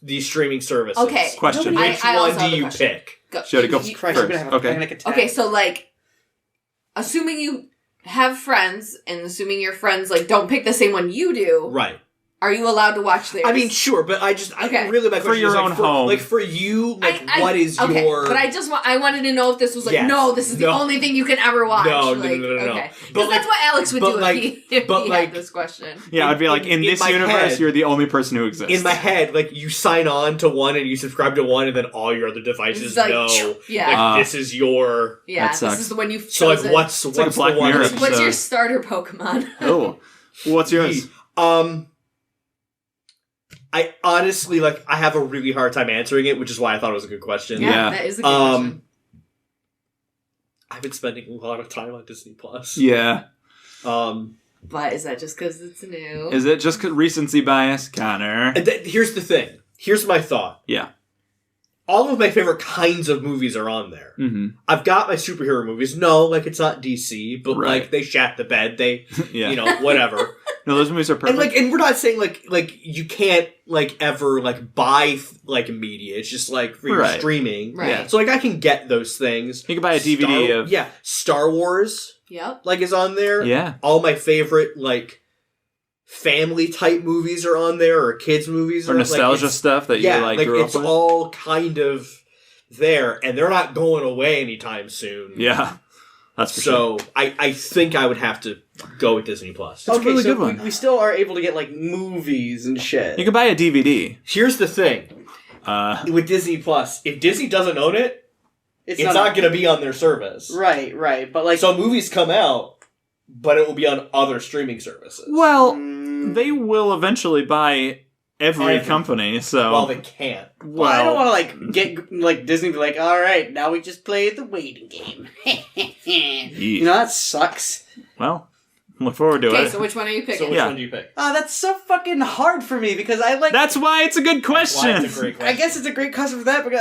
these streaming services. Okay. Question. I Which also one have do a you question. pick? Go. Jody, go You- Christ, I'm gonna have a Okay. panic attack. Okay, so assuming you have friends, and assuming your friends don't pick the same one you do, Right. are you allowed to watch theirs? I mean, sure, but Okay. really my For question your is own home. for you, I- what is okay, your? But I wanted to know if this was Yes. no, this is the No. only thing you can ever watch. No, like, no. Okay, But because that's what Alex would but do if but he had this question. Yeah, I'd be like, in in this my universe, head- you're the only person who exists. in my head, you sign on to one and you subscribe to one, and then all your other devices It's like, know. yeah. This is your. Yeah, That sucks. this is the one you've So chosen. what's like a what's Black the one? Mirror that's- What's So- your starter Pokemon? Oh. What's yours? I honestly I have a really hard time answering it, which is why I thought it was a good question. Yeah. That is a good question. I've been spending a lot of time on Disney Plus. Yeah. But is that just because it's new? Is it just recency bias, Connor? And here's the thing. Here's my thought. Yeah. All of my favorite kinds of movies are on there. Mm-hmm. I've got my superhero movies. No, it's not DC, but Right. they shat the bed. They, Yeah. whatever. No, those movies are perfect. And we're not saying you can't ever buy media. It's just for your Right. streaming. Right. Yeah. So I can get those things. You can buy a DVD of... Star Wars Yep. is on there. Yeah. All my favorite family type movies are on there, or kids movies, Or nostalgia stuff that you grew it's up with. all kind of there, and they're not going away anytime soon. Yeah. That's for sure. So I think I would have to go with Disney Plus. That's a really so good one. we still are able to get movies and shit. You can buy a DVD. Here's the thing with Disney Plus: if Disney doesn't own it, it's not going to be on their service. Right. But So movies come out, but it will be on other streaming services. Well, they will eventually buy every company, so... Well, they can't. well, I don't want to get Disney to be all right, now we just play the waiting game. You know, that sucks. Well, look forward to Okay, it. so which one are you So picking? which Yeah. one do you pick? That's so fucking hard for me because I That's why it's a good Why question. it's a great I question. guess it's a great question for that because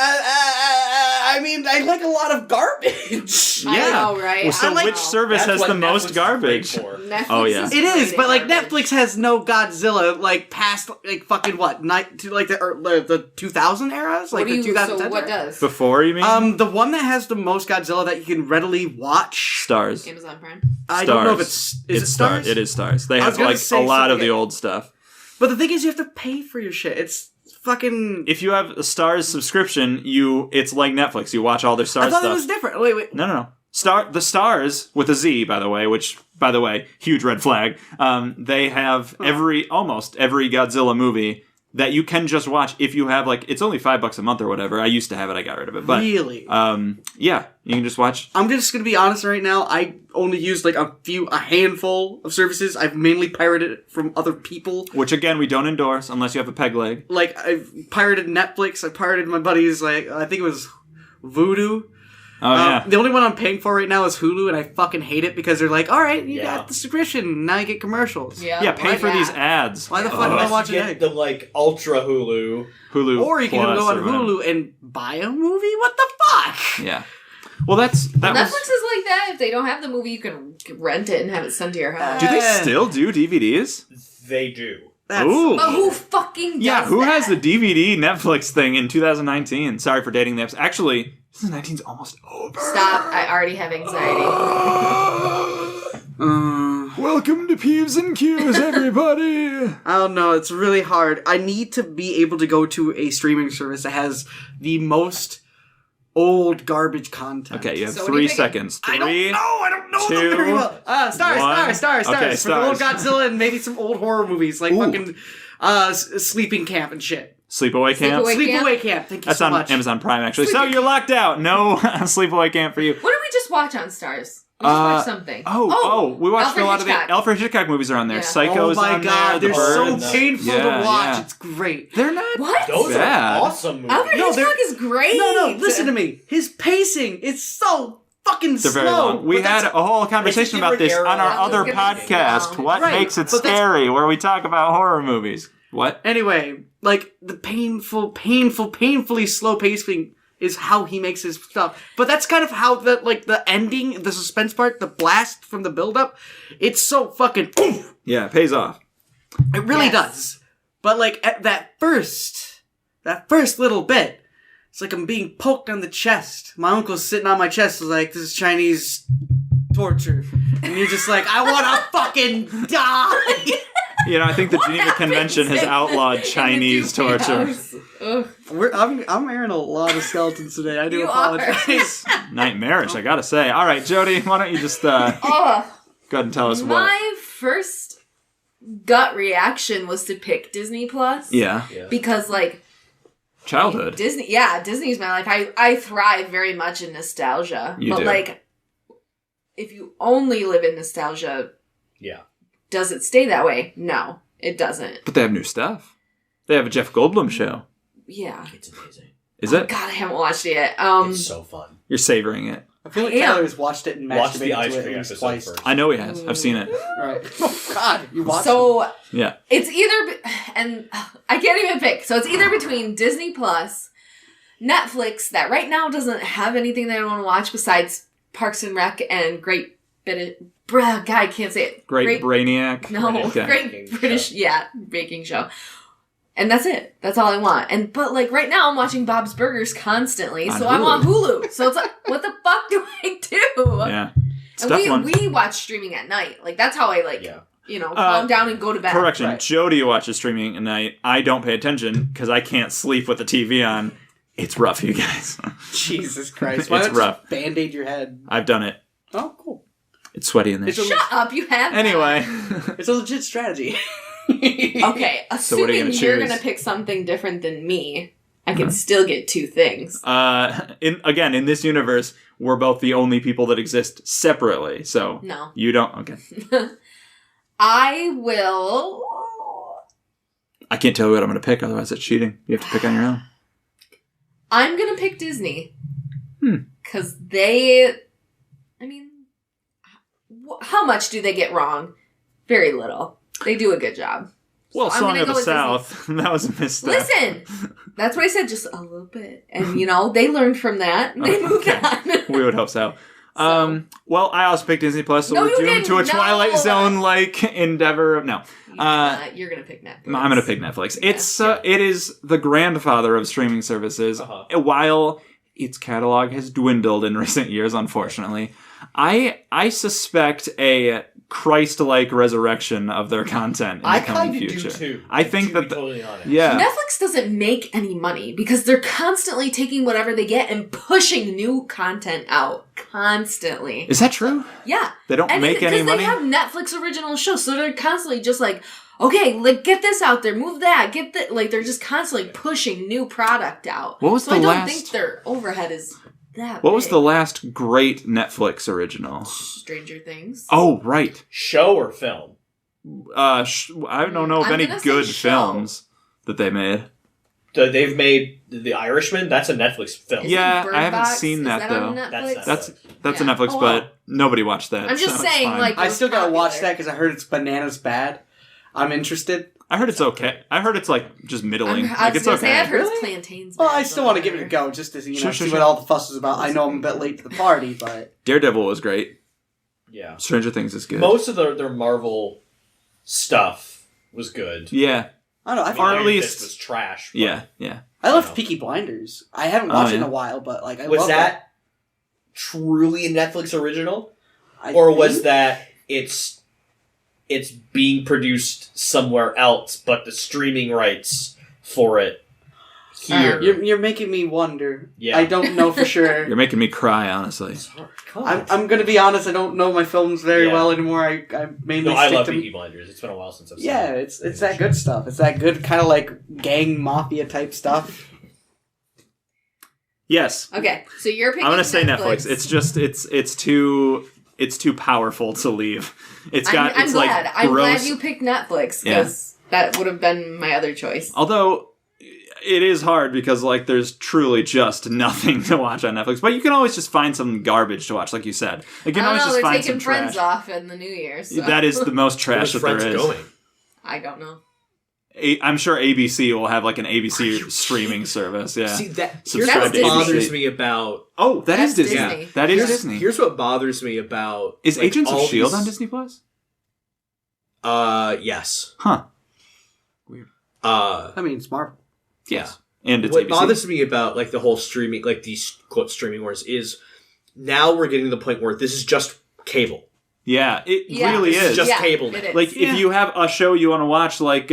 I mean I like a lot of garbage. I Yeah. know, right? Well, so I which know. service That's has what the Netflix most is garbage? great for. Netflix Oh, yeah. It is, great but at garbage. Netflix has no Godzilla past fucking what the 2000 eras, What do the you, 2010. so what does? Before, you mean? The one that has the most Godzilla that you can readily watch. Stars. Amazon Prime. I don't know if Stars. is it Stars? It is Stars. They I was have gonna a say lot of something- the old stuff. But the thing is, you have to pay for your shit. It's fucking. If you have a Stars subscription, it's like Netflix. You watch all their I Stars thought stuff. it was different. Wait. No. The Stars with a Z, by the way, which, by the way, huge red flag. They have almost every Godzilla movie that you can just watch if you have, like, it's only $5 a month or whatever. I used to have it, I got rid of it. But, really? Yeah, you can just watch. I'm just gonna be honest right now. I only used like a handful of services. I've mainly pirated it from other people. Which, again, we don't endorse unless you have a peg leg. Like, I've pirated Netflix. I pirated my buddy's, like, I think it was Voodoo. Oh, yeah. The only one I'm paying for right now is Hulu, and I fucking hate it because they're like, all right, you got the subscription, now you get commercials. Yeah, pay for these ads. Why the fuck am I watching get the, like, Ultra Hulu. Or you can go on Hulu and buy a movie? What the fuck? Yeah. Well, Netflix is like that. If they don't have the movie, you can rent it and have it sent to your house. Do they still do DVDs? They do. Ooh. But who fucking does Yeah, who that? has the DVD Netflix thing in 2019? Sorry for dating the episode. Actually, 2019's almost over. Stop. I already have anxiety. Welcome to Peeves and Qs, everybody! I don't know, it's really hard. I need to be able to go to a streaming service that has the most old garbage content. Okay, you have So 3 seconds. I don't know them 2, very well. Stars. Okay, For the old Godzilla and maybe some old horror movies like fucking Sleeping Camp and shit. Sleepaway Camp? Sleepaway Camp, thank you That's so on much. Amazon Prime, actually. So you're locked out. No Sleepaway Camp for you. What did we just watch on Stars? We just watched something. We watched Alfred a lot Hitchcock. of the Alfred Hitchcock movies are on there. Yeah. Psycho's Oh my on god, there. they're The so Birds. painful Yeah, to watch. yeah. It's great. They're not What? Those bad. are awesome movies. Alfred Hitchcock is great. No, listen to me. His pacing is so fucking They're slow. very long. We but that's- had a whole conversation about this different on our era. other It's gonna be podcast, long. What Right, Makes It but that's- Scary, where we talk about horror movies. What? Anyway, like, the painfully slow pacing is how he makes his stuff. But that's kind of how the ending, the suspense part, the blast from the build-up, it's so fucking oof. Yeah, it pays off. It really Yes. does. But, like, at that first little bit, it's like I'm being poked on the chest. My uncle's sitting on my chest, was like, this is Chinese torture. And you're just like, I wanna fucking die! You know, I think the Geneva Convention has outlawed Chinese torture. I'm airing a lot of skeletons today. I do You apologize. Nightmarish, I gotta say. All right, Jody, why don't you just go ahead and tell us what? My first gut reaction was to pick Disney Plus. Yeah. Because, like, Childhood. Disney's my life. I thrive very much in nostalgia. You but do. like, if you only live in nostalgia, Yeah. does it stay that way? No, it doesn't. But they have new stuff. They have a Jeff Goldblum show. Yeah. It's amazing. Is it? God, I haven't watched it yet. It's so fun. You're savoring it. I feel like Yeah. Tyler's watched it and Watch the masturbated ice to it cream at least episode twice. first. I know he has. I've seen it. Right. Oh God, you watched it? So Yeah. it's either, and I can't even pick. So it's either between Disney Plus, Netflix, that right now doesn't have anything that I want to watch besides Parks and Rec and Great God, I can't say it. Great Brainiac. No, Okay. Great Baking British, show. baking show. And that's it. That's all I want. But like right now I'm watching Bob's Burgers constantly, On so I'm Hulu. on Hulu. So it's like, what the fuck do I do? Yeah. It's a tough And one. we watch streaming at night. Like that's how I calm down and go to bed. Correction. Right. Jody watches streaming at night. I don't pay attention because I can't sleep with the TV on. It's rough, you guys. Jesus Christ. Why It's don't you rough. Band-Aid your head? I've done it. Oh, cool. It's sweaty in there. It's a, Shut up, you have Anyway. it's a legit strategy. Okay, So what are you assuming gonna you're choose? gonna pick something different than me, I can still get two things. In this universe, we're both the only people that exist separately. So No. you don't. Okay. I will. I can't tell you what I'm going to pick. Otherwise, it's cheating. You have to pick on your own. I'm gonna pick Disney. Hmm. Because they. I mean, how much do they get wrong? Very little. They do a good job. Well, So I'm Song gonna of go the with South. That was a misstep. Listen, that's what I said, just a little bit. And, they learned from that. And they moved Okay. on. We would hope so. Well, I also picked Disney Plus, so No, we're you doomed didn't. to a No. Twilight Zone-like endeavor. No. You're going to pick Netflix. I'm going to pick Netflix. It is the grandfather of streaming services. While its catalog has dwindled in recent years, unfortunately, I suspect a Christ-like resurrection of their content in the coming kinda future. do too. I think to that be totally honest. yeah. Netflix doesn't make any money because they're constantly taking whatever they get and pushing new content out. Constantly. Is that true? Yeah. They don't make any money? Because they have Netflix original shows, so they're constantly just like, okay, like, get this out there, move that, get that. Like, they're just constantly pushing new product out. What was so the I don't last- think their overhead is that What was big. the last great Netflix original? Stranger Things. Oh, right. Show or film? I don't know of I'm any gonna say good show. films that they made. They've made The Irishman. That's a Netflix film. Yeah, Bird I haven't Box? seen Is that, on though. Netflix? That's a Yeah. Netflix, Oh, wow. but nobody watched that. I'm just so it's saying, fine. like- I still gotta watch popular. that because I heard it's bananas bad. I'm interested. I heard it's okay. I heard it's like just middling. I Like was it's gonna okay. say, I've heard Really? it's plantains. Well, bad, I still but want to give it a whatever. go just to see Sure, what all the fuss is about. I know I'm a bit late to the party, but Daredevil was great. Yeah. Stranger Things is good. Most of their Marvel stuff was good. Yeah. I don't know. I, Or find, at Iron least- Fist was trash. but- Yeah. Yeah. I I love know. Peaky Blinders. I haven't watched it in yeah. a while, but like I Was love that truly a Netflix original, I or was think- that it's being produced somewhere else, but the streaming rights for it here? You're making me wonder. Yeah. I don't know for sure. You're making me cry, honestly. I'm gonna be honest. I don't know my films very Yeah. well anymore. I mainly No, I stick love to Peaky Blinders. It's been a while since I've seen yeah. it. It's that good stuff. It's that good kind of like gang mafia type stuff. Yes. Okay, so you're picking I'm gonna say Netflix. Netflix. It's just it's too powerful to leave. It's got I'm it's glad. like I'm gross. glad you picked Netflix because that would have been my other choice. Although it is hard because like there's truly just nothing to watch on Netflix. But you can always just find some garbage to watch, like you said. You can I always don't know. just They're find taking some Friends trash. off in the New Year. So. That is the most Where's trash that Friends there is. going? I don't know. I'm sure ABC will have like an ABC streaming service. Yeah. See that? Here's Subscribe what to ABC. bothers me about. Oh, That's Disney. Disney. That is Here's, Disney. here's what bothers me about. Is like, Agents of all Shield these- on Disney Plus? Yes. Huh. I mean, it's Marvel. Yeah. And it's What ABC. bothers me about like the whole streaming, like these quote streaming wars, is now we're getting to the point where this is just cable. Yeah, it Yeah. really This is is. just Yeah, cable it now. is. Like, if you have a show you want to watch, like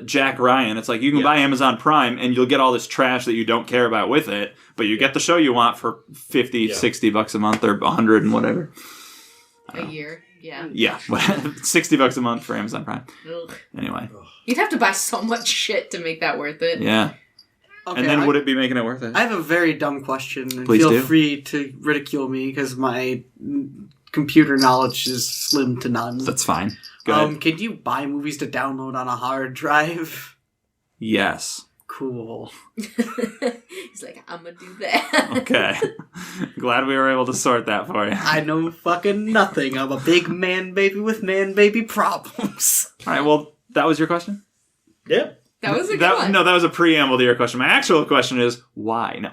Jack Ryan, it's like you can Yeah. buy Amazon Prime and you'll get all this trash that you don't care about with it, but you get the show you want for 50, Yeah. 60 bucks a month or 100 and whatever. A year. Yeah. Yeah, $60 a month for Amazon Prime. Ugh. Anyway, You'd have to buy so much shit to make that worth it. yeah. Okay, And then would it be making it worth it? I have a very dumb question, and Please feel do. free to ridicule me because my computer knowledge is slim to none. That's fine. Go ahead. Can you buy movies to download on a hard drive? Yes. Cool. He's like, I'm gonna do that. Okay. Glad we were able to sort that for you. I know fucking nothing. I'm a big man baby with man baby problems. All right, well, that was your question? Yeah. That was a good one. No, that was a preamble to your question. My actual question is, why? No.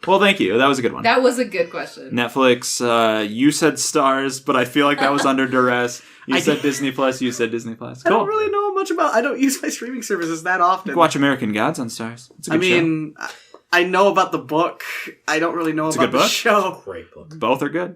Well, thank you. That was a good one. That was a good question. Netflix, you said stars, but I feel like that was under duress. You I said did- Disney Plus, you said Disney Plus. I Cool. don't really know much about. I don't use my streaming services that You often. can watch American Gods on Stars. It's a I good show. mean, I know about the book. I don't really know It's a about good the book? show. Great book. Both are good.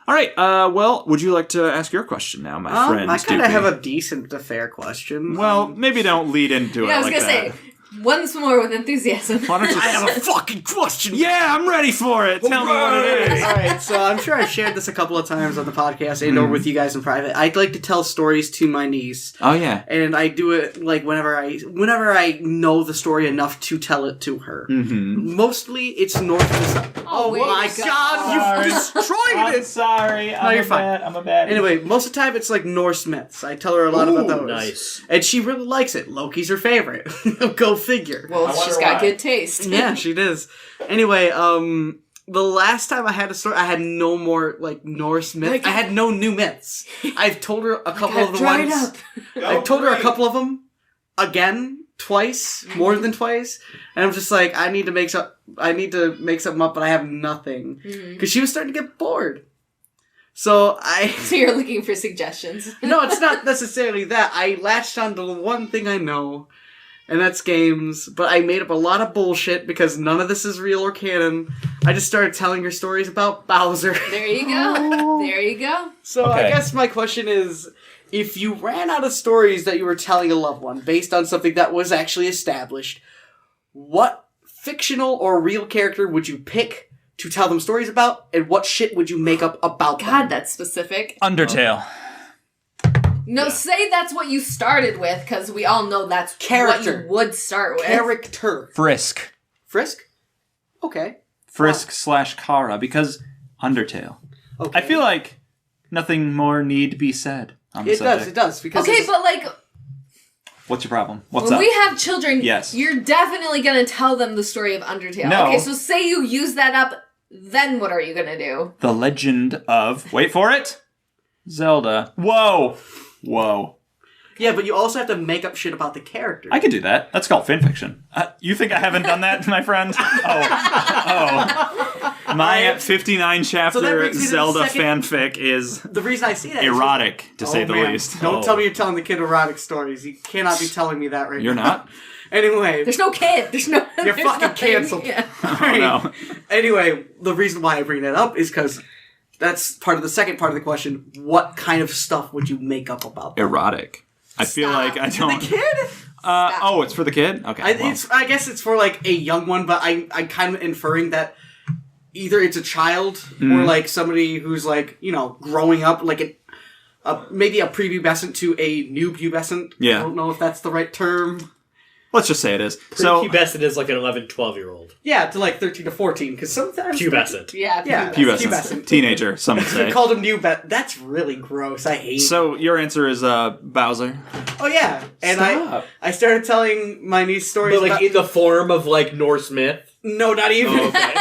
All right. Well, would you like to ask your question now, my friend? I kind of Doopy? have a decent to fair question. Well, maybe don't lead into Yeah, I it was like gonna that. say, once more with enthusiasm. Why don't you I have a fucking question. Yeah, I'm ready for it. Tell me what it is. All right, so I'm sure I've shared this a couple of times on the podcast and or with you guys in private. I'd like to tell stories to my niece, Oh, yeah. and I do it like whenever I know the story enough to tell it to her. Mm-hmm. Mostly, it's north and south. Oh wait, my god, you destroyed it! sorry. No, you're fine. I'm a bad. Anyway, most of the time it's like Norse myths. I tell her a lot about those. Nice. And she really likes it. Loki's her favorite. Go figure. Well, I she's wonder got why. good taste. Yeah, she does. Anyway, the last time I had a story, I had no more like Norse myths. I had no new myths. I've told her a couple of the dried ones. up. I've told her a couple of them again, twice, more than twice, and I'm just like, I need to make something up, but I have nothing because she was starting to get bored. So So you're looking for suggestions. no, it's not necessarily that. I latched on to the one thing I know. and that's games, but I made up a lot of bullshit because none of this is real or canon. I just started telling her stories about Bowser. There you go. There you go. So Okay. I guess my question is, if you ran out of stories that you were telling a loved one based on something that was actually established, what fictional or real character would you pick to tell them stories about, and what shit would you make up about them? God, that's specific. Undertale. No, say that's what you started with, because we all know that's Character. what you would start with. Character. Frisk. Frisk? Okay. Frisk / Kara, because Undertale. Okay. I feel like nothing more need be said on the subject. It does. Because Okay, but like, What's your problem? What's when up? we have children, Yes. you're definitely going to tell them the story of Undertale. No. Okay, so say you use that up, then what are you going to do? The Legend of... Wait for it! Zelda. Whoa! Yeah, but you also have to make up shit about the character. I could do that. That's called fanfiction. You think I haven't done that, my friend? Oh. My 59 chapter brings me to the Zelda second- fanfic is The reason I see that erotic, to is say the man. least. Don't tell me you're telling the kid erotic stories. You cannot be telling me that right You're now. not? Anyway. There's no kid. There's no. You're there's fucking nothing. canceled. Yeah. Oh, no. Anyway, the reason why I bring that up is because that's part of the second part of the question. What kind of stuff would you make up about them? Erotic. I feel Stop. like I don't... The kid? Oh, it's for the kid? Okay. I guess it's for like a young one, but I'm kind of inferring that either it's a child or like somebody who's like, you know, growing up, like maybe a prepubescent to a new pubescent. Yeah. I don't know if that's the right term. Let's just say it is. So, Prepubescent is like an 11, 12-year-old. Yeah, to like 13 to 14, because sometimes... Pubescent. Yeah. Yeah. pubescent. Teenager, some would I say. called him new That's really gross. I hate So, your answer is Bowser. Oh, yeah. And Stop. I started telling my niece stories But like about... in the form of like Norse myth. No, not even. Oh, okay.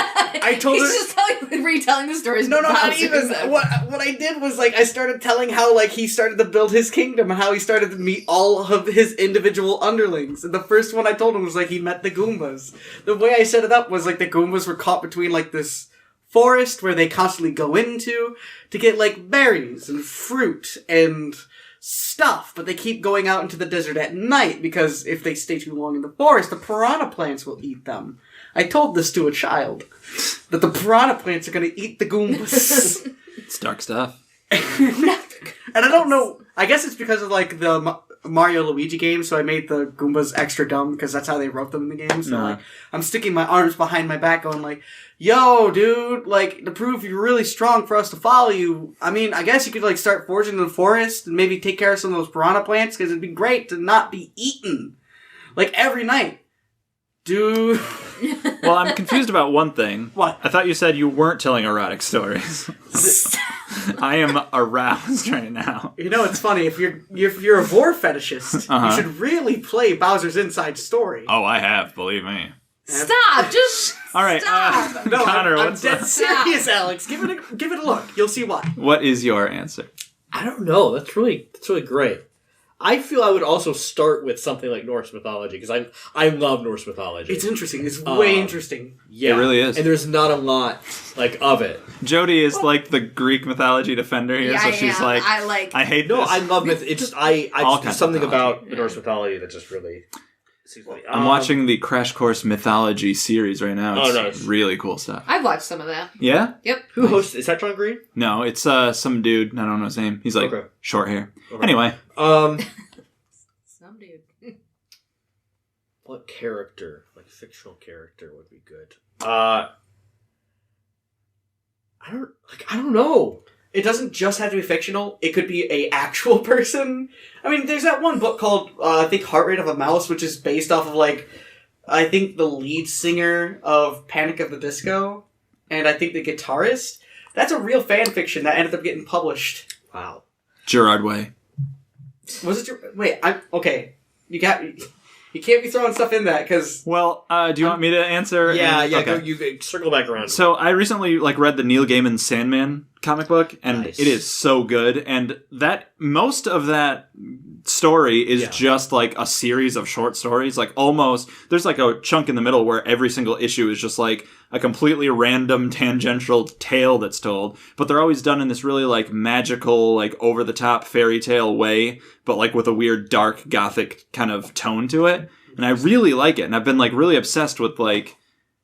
I told He's her... just retelling the stories. No, about not Bowser. even. What I did was, like, I started telling how, like, he started to build his kingdom and how he started to meet all of his individual underlings. And the first one I told him was, like, he met the Goombas. The way I set it up was, like, the Goombas were caught between, like, this forest where they constantly go into to get, like, berries and fruit and stuff. But they keep going out into the desert at night because if they stay too long in the forest, the piranha plants will eat them. I told this to a child, that the piranha plants are going to eat the Goombas. It's dark stuff. And I don't know, I guess it's because of, like, the Mario Luigi game, so I made the Goombas extra dumb, because that's how they wrote them in the game. So, like, I'm sticking my arms behind my back going, like, yo, dude, like, to prove you're really strong for us to follow you, I mean, I guess you could, like, start foraging in the forest and maybe take care of some of those piranha plants, because it'd be great to not be eaten. Like, every night. Dude... Well, I'm confused about one thing. What? I thought you said you weren't telling erotic stories. I am aroused right now. You know, it's funny, if you're a vor fetishist, you should really play Bowser's Inside Story. Oh, I have, believe me. Stop! Just All right, stop. No, Connor, I'm what's dead up? serious, Alex. Give it a look. You'll see why. What is your answer? I don't know. That's really great. I feel I would also start with something like Norse mythology because I love Norse mythology. It's interesting. It's way interesting. Yeah, It really is. and there's not a lot like of it. Jody is like the Greek mythology defender here, Yeah, so I she's am. like, I like- I hate No, this. I love myth. It's just All there's kinds of something mythology. about the Norse mythology that just really. I'm watching the Crash Course Mythology series right now. It's nice. really cool stuff. I've watched some of that. Yeah? Yep. Who hosts? Is that John Green? No, it's some dude. I don't know his name. He's like Okay. short hair. Okay. Anyway, Some dude. What character, like fictional character, would be good? I don't know. It doesn't just have to be fictional. It could be a actual person. I mean, there's that one book called, I think, Heart Rate of a Mouse, which is based off of, like, I think the lead singer of Panic at the Disco, and I think the guitarist. That's a real fan fiction that ended up getting published. Wow. Gerard Way. Was it your... Wait, okay. You can't be throwing stuff in that, because... Well, do you want me to answer? Yeah. Okay. You circle back around. So I recently read the Neil Gaiman Sandman comic book, and Nice. it is so good. And that most of that story is just like a series of short stories. Like almost, there's like a chunk in the middle where every single issue is just like a completely random tangential tale that's told. But they're always done in this really like magical, like over the top fairy tale way, but like with a weird dark gothic kind of tone to it. And I really like it. And I've been like really obsessed with like,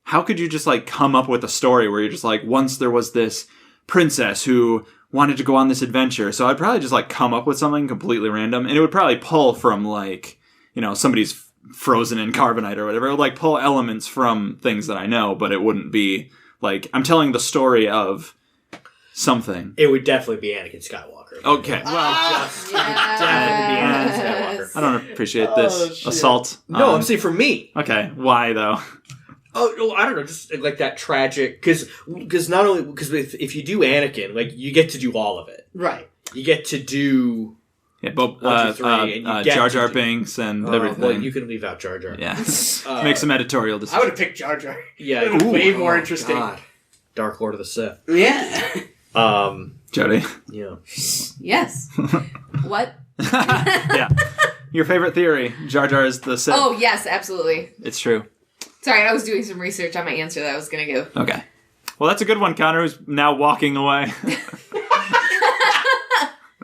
how could you just like come up with a story where you're just like, once there was this princess who wanted to go on this adventure. So I'd probably just like come up with something completely random, and it would probably pull from like, you know, somebody's frozen in carbonite or whatever. It would like pull elements from things that I know, but it wouldn't be like I'm telling the story of something. It would definitely be Anakin Skywalker. Okay, well, Definitely be Anakin Skywalker. I don't appreciate this assault. No, I'm saying for me. Okay, why though? Oh, I don't know, just like that tragic, because not only, because if you do Anakin, like, you get to do all of it. Right. You get to do... Yeah, but 1, 2, 3, and you get Jar to Jar do- Binks and everything. Well, you can leave out Jar Jar. Yeah, make some editorial I would decisions. have picked Jar Jar. Yeah. It was way more Oh, interesting. God. Dark Lord of the Sith. Yeah. Jody. Yeah. Yes. What? Yeah. Your favorite theory, Jar Jar is the Sith. Oh, yes, absolutely. It's true. Sorry, I was doing some research on my answer that I was going to give. Okay. Well, that's a good one, Connor, who's now walking away.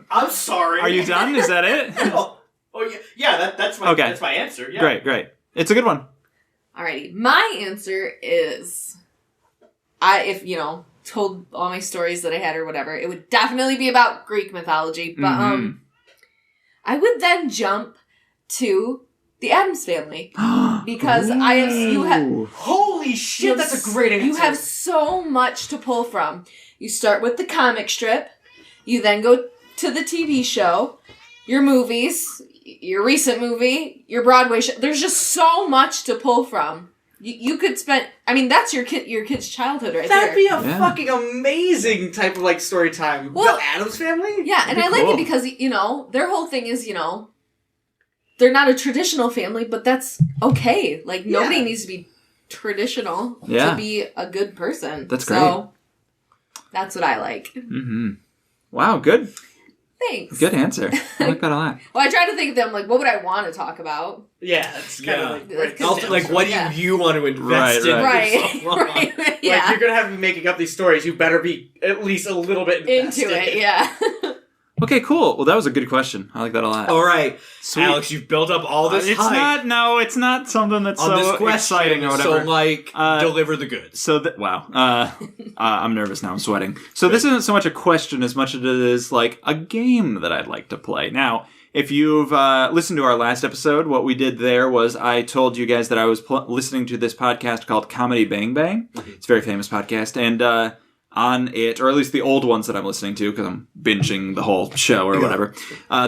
I'm sorry. Are you done? Is that it? Oh yeah. Yeah, that's my Okay. that's my answer. Yeah. Great. It's a good one. Alrighty. My answer is, if, you know, told all my stories that I had or whatever, it would definitely be about Greek mythology, but, I would then jump to the Addams Family. Because you have... Holy shit, that's a great answer. You have so much to pull from. You start with the comic strip, you then go to the TV show, your movies, your recent movie, your Broadway show. There's just so much to pull from. You could spend... I mean, that's your kid's childhood right That'd there. be a fucking amazing type of like story time. Well, the Addams Family? Yeah, and I like cool. it because, you know, their whole thing is, you know, they're not a traditional family, but that's okay. Like, nobody needs to be traditional to be a good person. That's So, that's what I like. Mm-hmm. Wow, good. Thanks. Good answer. I like that a lot. Well, I tried to think of them, like, what would I want to talk about? Yeah, it's kind of like... Also, like, what do you want to invest in? Right. Like, Yeah. you're gonna have me making up these stories, you better be at least a little bit invested. Into it, yeah. Okay, cool. Well, that was a good question. I like that a lot. All right, Sweet. Alex, you've built up all this it's hype it's not something that's on so this question, exciting or whatever. so, like, deliver the goods. So, wow. I'm nervous now. I'm sweating. So this isn't so much a question as much as it is like a game that I'd like to play. Now, if you've listened to our last episode, what we did there was I told you guys that I was listening to this podcast called Comedy Bang Bang. It's a very famous podcast. And on it, or at least the old ones that I'm listening to, because I'm binging the whole show or whatever,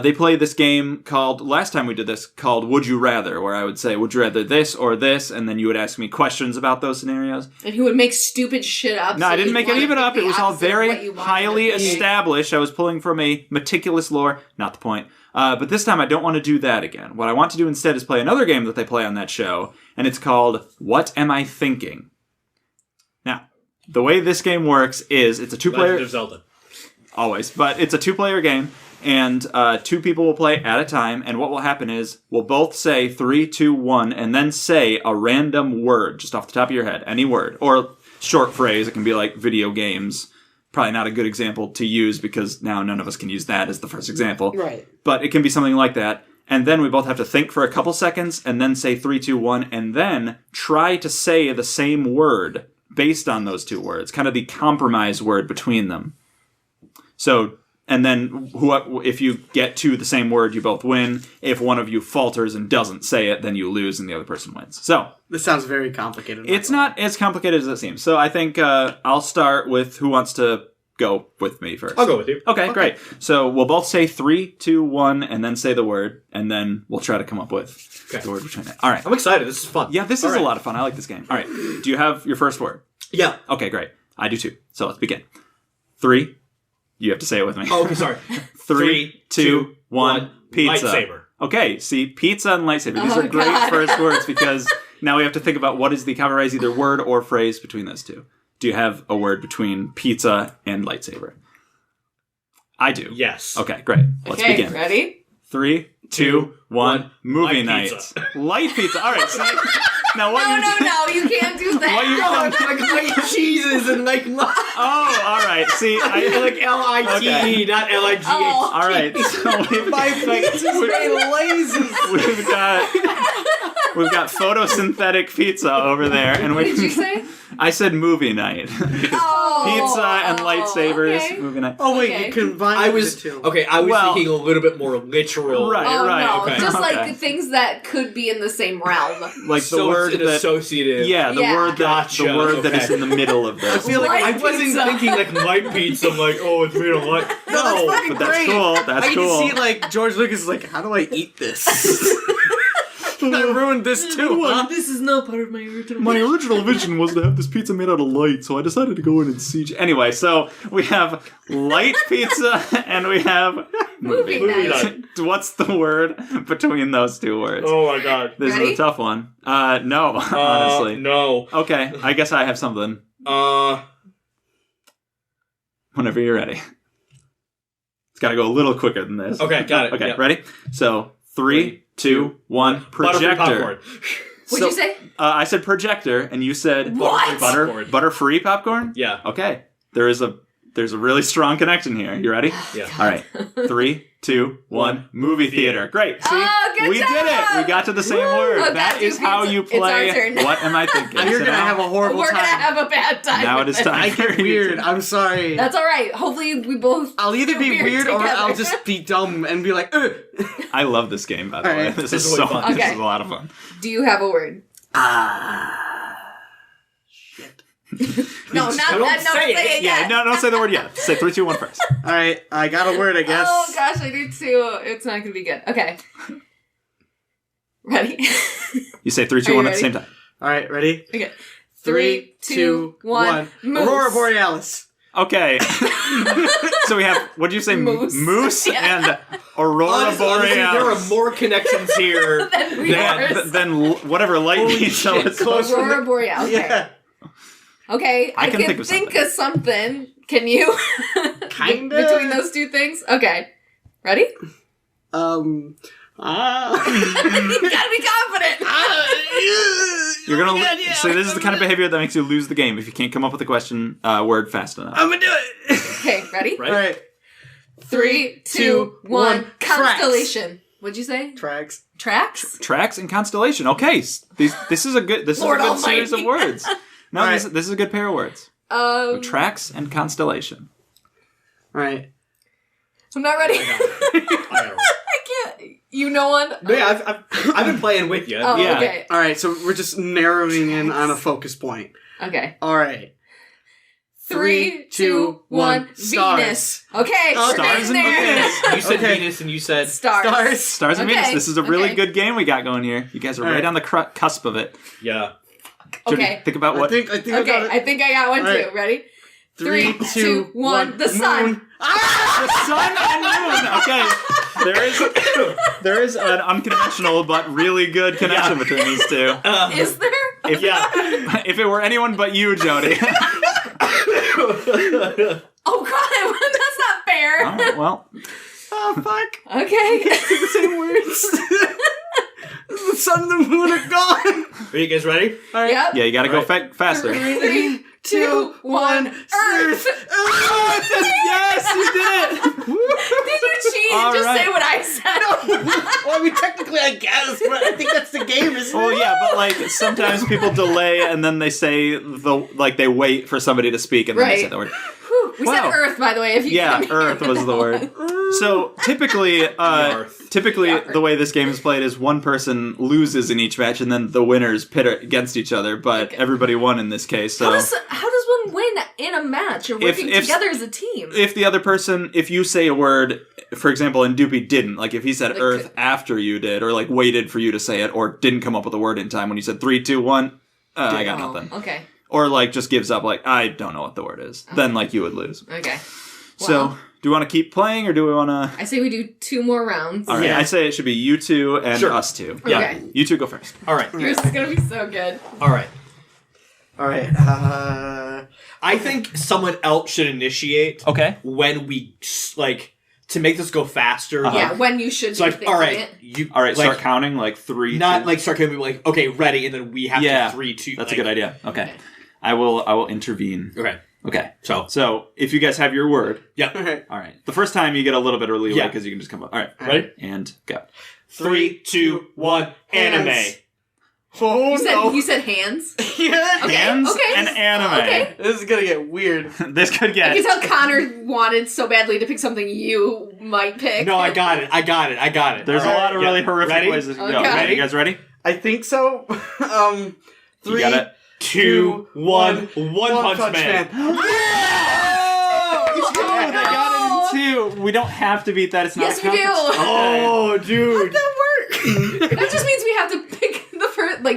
they play this game called, last time we did this, called Would You Rather, where I would say, would you rather this or this? And then you would ask me questions about those scenarios. And he would make stupid shit up. No, I didn't make any of it up. It was all very highly established. established. I was pulling from a meticulous lore. Not the point. But this time I don't want to do that again. What I want to do instead is play another game that they play on that show, and it's called What Am I Thinking? Now, the way this game works is it's a two-player... Legend of Zelda. Always. But it's a two-player game, and two people will play at a time, and what will happen is we'll both say 3, 2, 1, and then say a random word just off the top of your head. Any word. Or short phrase. It can be like video games. Probably not a good example to use because now none of us can use that as the first example. Right. But it can be something like that. And then we both have to think for a couple seconds and then say 3, 2, 1, and then try to say the same word based on those two words. Kind of the compromise word between them. So, and then if you get to the same word, you both win. If one of you falters and doesn't say it, then you lose and the other person wins. So, This sounds very complicated. it's not as complicated as it seems. So I think I'll start with who wants to go with me first. I'll go with you. Okay, great. So we'll both say 3, 2, 1, and then say the word, and then we'll try to come up with the word between it. All right. I'm excited. This is fun. Yeah, this is a lot of fun. I like this game. All right. Do you have your first word? Yeah. Okay, great. I do too. So let's begin. 3. You have to say it with me. Oh, okay, sorry. 3, 2, 1. Pizza. Lightsaber. Okay, see, pizza and lightsaber. These are great first words because now we have to think about what is the compromise either word or phrase between those two. Do you have a word between pizza and lightsaber? I do. Yes. Okay, great. Let's Okay, begin. ready? 3, 2, 1. Movie Light night. pizza. Light pizza. All right. So now what No, you can't do that. What you No, it's like white cheeses and like Oh, all right. See, I like LITE, Okay. not LIGH. Oh. All right. So we've got photosynthetic pizza over there, and What did you say? I said movie night. Pizza and lightsabers. Okay. Movie night. Oh wait, Okay. you combined I was the two. okay. I was Well- thinking a little bit more literal. Right. Oh no, okay. just Okay. like things that could be in the same realm. Like So the word it's an that. associative. Yeah, the Yeah. word that Gotcha, the word that okay. is in the middle of I this. feel like Light I wasn't pizza. thinking like light pizza. I'm like, oh, it's made of light. No, that's fucking but that's great. cool. That's I can cool. see like George Lucas is like, how do I eat this? I ruined this too. Huh? This is not part of my original. My original vision was to have this pizza made out of light, so I decided to go in and siege. Anyway, so we have light pizza and we have Movie night. What's the word between those two words? Oh my god. This Ready? is a tough one. No, honestly. No. Okay, I guess I have something. Whenever you're ready. It's got to go a little quicker than this. Okay, got it. Okay, Yep. ready? So 3, 2, 1. Butterfree Projector. popcorn. What'd you say? I said projector, and you said What? Butterfree popcorn. Yeah. Okay, there's a really strong connection here. You ready? Yeah. All right. 3, 2, 1. Movie theater. Great. See, Oh, good we job! did it. We got to the same word. Okay, that is how you it's our play. turn. What am I thinking? You're So gonna now- have a horrible We're time. gonna have a bad time. Now it with is time. I get weird. I'm sorry. That's all right. Hopefully, we both. I'll either be weird or together. I'll just be dumb and be like, ugh. I love this game, by the All way. right. This This is is so really fun. fun. This Okay. is a lot of fun. Do you have a word? Shit. No, not don't that. No, say say it. it Yeah, yet. no, don't say the word yet. Say 3, 2, 1 first. All right, I got a word, I guess. Oh gosh, I do too. It's not gonna be good. Okay. Ready? You say 3, 2, Are you 1 at the ready? same time. All right, ready? Okay. 3, 2, 1. Aurora Borealis. Okay. So we have, what did you say? Moose. Yeah. And Aurora Honestly, there are Borealis. more connections here. Then we are. Then whatever light Holy pizza shit, was. close. Aurora Borealis. Okay. Yeah. Okay. I can think of of something. Can you? Kinda. Between those two things. Okay. Ready? You You gotta be confident. You're gonna so this is the kind of behavior that makes you lose the game if you can't come up with a question word fast enough. I'm gonna do it. Okay, ready? Right? All right. 3, 2, 1. Tracks. Constellation. What'd you say? Tracks. Tracks? Tracks and constellation. Okay, this is a good Lord series of Almighty. words. No, All this right. is a good pair of words. Tracks and constellation. All right. I'm not ready. I got it. I can't. You know one? No, yeah, I've been playing with you. Oh, Yeah. okay. All right, so we're just narrowing in on a focus point. Okay. All right. 3, 2, 1. Stars. Venus. Okay. Stars we're and getting there. Venus. You said Okay. Venus and you said Stars. Stars and Okay, Venus. This is a really okay. good game we got going here. You guys are All right right. on the cusp of it. yeah. Jody, Okay. think about what. I think I Okay, got it. I think I got one All too. right. Ready? 3, 2, 1. The sun. Moon. The sun and moon. Okay, there is an unconventional but really good connection between these two. Is there? If, if it were anyone but you, Jody. Oh god, that's not fair. All right, well, Oh fuck! Okay. The same words. The sun and the moon are gone. Are you guys ready? All right. Yep. yeah, you got to go faster. 3, 2, 1. Earth. Yes, you did it. Did you cheat and All just right. say what I said? Well, I mean, technically, I guess, but I think that's the game, isn't Well, it? yeah, but like sometimes people delay and then they say they wait for somebody to speak and then they say Right. the word. Whew. We said Wow. Earth, by the way. If you Yeah, couldn't hear Earth was the that word. one. So typically, Yarth. the way this game is played is one person loses in each match, and then the winners pit against each other. But Okay. everybody won in this case. So How does one win in a match? You're working together as a team. if the other person, if you say a word, for example, and Doopy didn't, like if he said Like, Earth after you did, or like waited for you to say it, or didn't come up with a word in time when you said 3, 2, 1, I got Oh, nothing. Okay. Or like just gives up, like I don't know what the word is. Then like you would lose. Okay. So Well, do we want to keep playing, or do we want to? I say we do 2 more rounds. All right, Yeah. I say it should be you two and Sure. us two. Okay. Yeah, you two go first. All right. Yours is gonna be so good. All right. All right. I think someone else should initiate. Okay. When we to make this go faster. Yeah, when you should. So be all right, thinking all right. Start counting 3. Not 2. start counting. Okay, ready, and then we have to 3, 2. That's a good idea. Okay. I will intervene. Okay. So if you guys have your word. Yeah. All right. The first time you get a little bit of leeway because you can just come up. All right. Ready? And go. 3, 2, 1. Anime. Oh, you said hands? Yeah. Okay, Hands okay. and anime. Okay. This is gonna get weird. This could I get. can tell Connor wanted so badly to pick something you might pick. No, I got it. There's a lot of really horrific ways to go. Okay. Ready? You guys ready? I think so. 3, You got it. 2, 1. One Punch Man. Oh, they got it in 2. We don't have to beat that. It's not Yes, a we do. Oh, dude. How'd that work? That just means we have to pick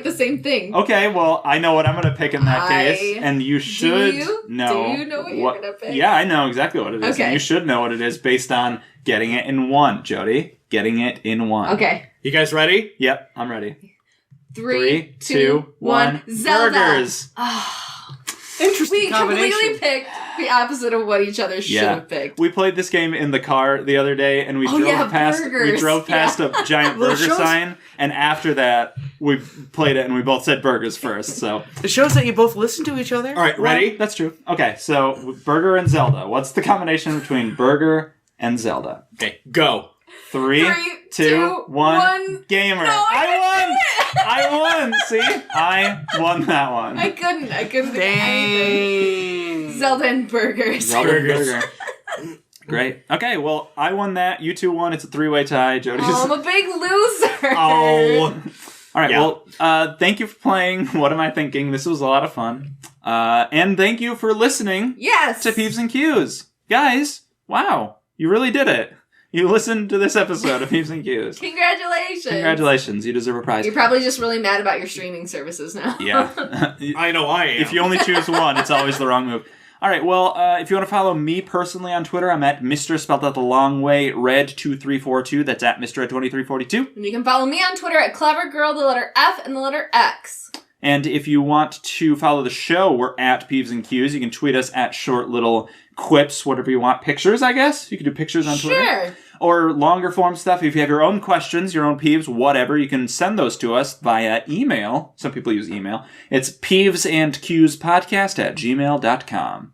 the same thing. Okay, well, I know what I'm going to pick in that case, and you should know. Do you know what you're going to pick? Yeah, I know exactly what it is. Okay. And you should know what it is based on getting it in 1, Jody. Getting it in 1. Okay. You guys ready? Yep, I'm ready. 3, 2, 1. Zelda. Burgers. Interesting We combination. completely picked the opposite of what each other should have picked. We played this game in the car the other day, and we drove past burgers. a giant Well, it burger shows- sign, and after that, we played it, and we both said burgers first. So It shows that you both listen to each other. All right, ready? That's true. Okay, so burger and Zelda. What's the combination between burger and Zelda? Okay, go. 3, 2, 1. Gamer. No, I won. See, I won that one. I couldn't think of anything. Dang. Zelda and burgers. Zelda and Burgers. burger. Great. Okay, well, I won that. You 2 won. It's a 3-way tie. Jody's. Oh, I'm a big loser. Oh. All right. Yeah. Well, thank you for playing. What am I thinking? This was a lot of fun. And thank you for listening Yes. to Peeves and Qs, guys. Wow, you really did it. You listened to this episode of Peeves and Qs. Congratulations. Congratulations. You deserve a prize. You're probably just really mad about your streaming services now. Yeah. I know I am. If you only choose one, it's always the wrong move. All right, well, if you want to follow me personally on Twitter, I'm at Mr. spelled out the long way, Red2342. That's at Mr. 2342. And you can follow me on Twitter at CleverGirl, the letter F and the letter X. And if you want to follow the show, we're at Peeves and Qs. You can tweet us at short little quips, whatever you want. Pictures, I guess? You can do pictures on Twitter. Sure. Or longer form stuff. If you have your own questions, your own peeves, whatever, you can send those to us via email. Some people use email. It's peevesandqspodcast at gmail.com.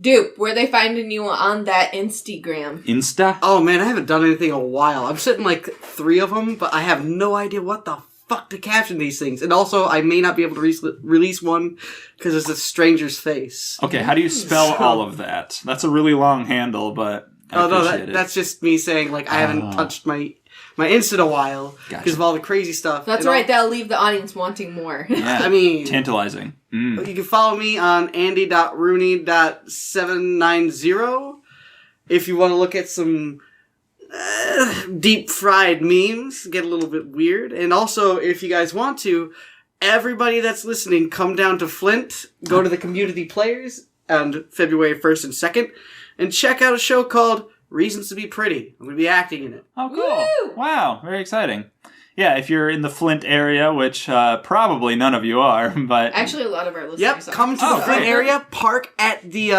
Dupe, where are they finding you on that Instagram? Insta? Oh man, I haven't done anything in a while. I'm sitting 3 of them, but I have no idea what the fuck to caption these things. And also, I may not be able to release one because it's a stranger's face. Okay, how do you spell all of that? That's a really long handle, but I appreciate it. That's just me saying I haven't touched my Insta in a while because of all the crazy stuff. That's right, that'll leave the audience wanting more. Yeah, I mean, tantalizing. You can follow me on andy.rooney.790 if you want to look at some deep fried memes, get a little bit weird. And also, if you guys want to, everybody that's listening, come down to Flint, go to the Community Players on February 1st and 2nd, and check out a show called Reasons to Be Pretty. I'm going to be acting in it. Oh, cool. Woo! Wow, very exciting. Yeah, if you're in the Flint area, which probably none of you are, but... Actually, a lot of our listeners Yep, are. come to the Flint great. area, park at the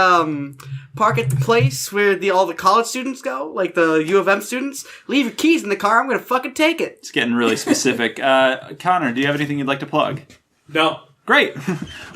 place where all the college students go, like the U of M students. Leave your keys in the car, I'm going to fucking take it. It's getting really specific. Connor, do you have anything you'd like to plug? No. Great.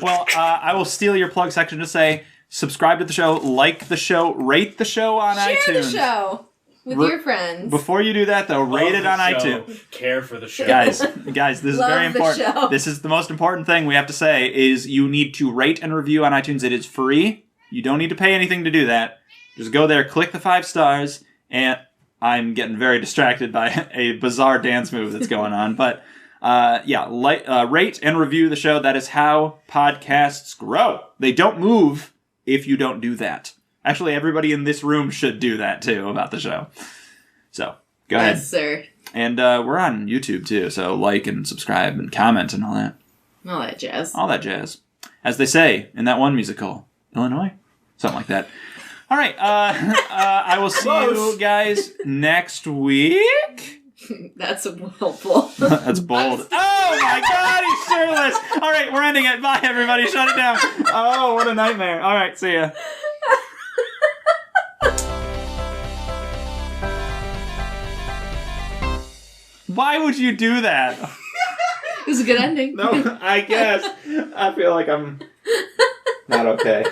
Well, I will steal your plug section to say, subscribe to the show, like the show, rate the show on Share iTunes. the show with your friends. Before you do that, though, rate it on iTunes. Care for the show. Guys, this is Love very the important. show. This is the most important thing we have to say is you need to rate and review on iTunes. It is free. You don't need to pay anything to do that. Just go there, click the 5 stars, and I'm getting very distracted by a bizarre dance move that's going on. But rate and review the show. That is how podcasts grow. They don't move if you don't do that. Actually, everybody in this room should do that, too, about the show. So, go ahead. Yes, sir. And we're on YouTube, too, so like and subscribe and comment and all that. All that jazz. All that jazz. As they say in that one musical, Illinois? Something like that. All right, I will see you guys next week. That's helpful. That's bold. Oh my god, he's shirtless! Alright, we're ending it. Bye, everybody. Shut it down. Oh, what a nightmare. Alright, see ya. Why would you do that? It was a good ending. No, I guess. I feel like I'm not okay.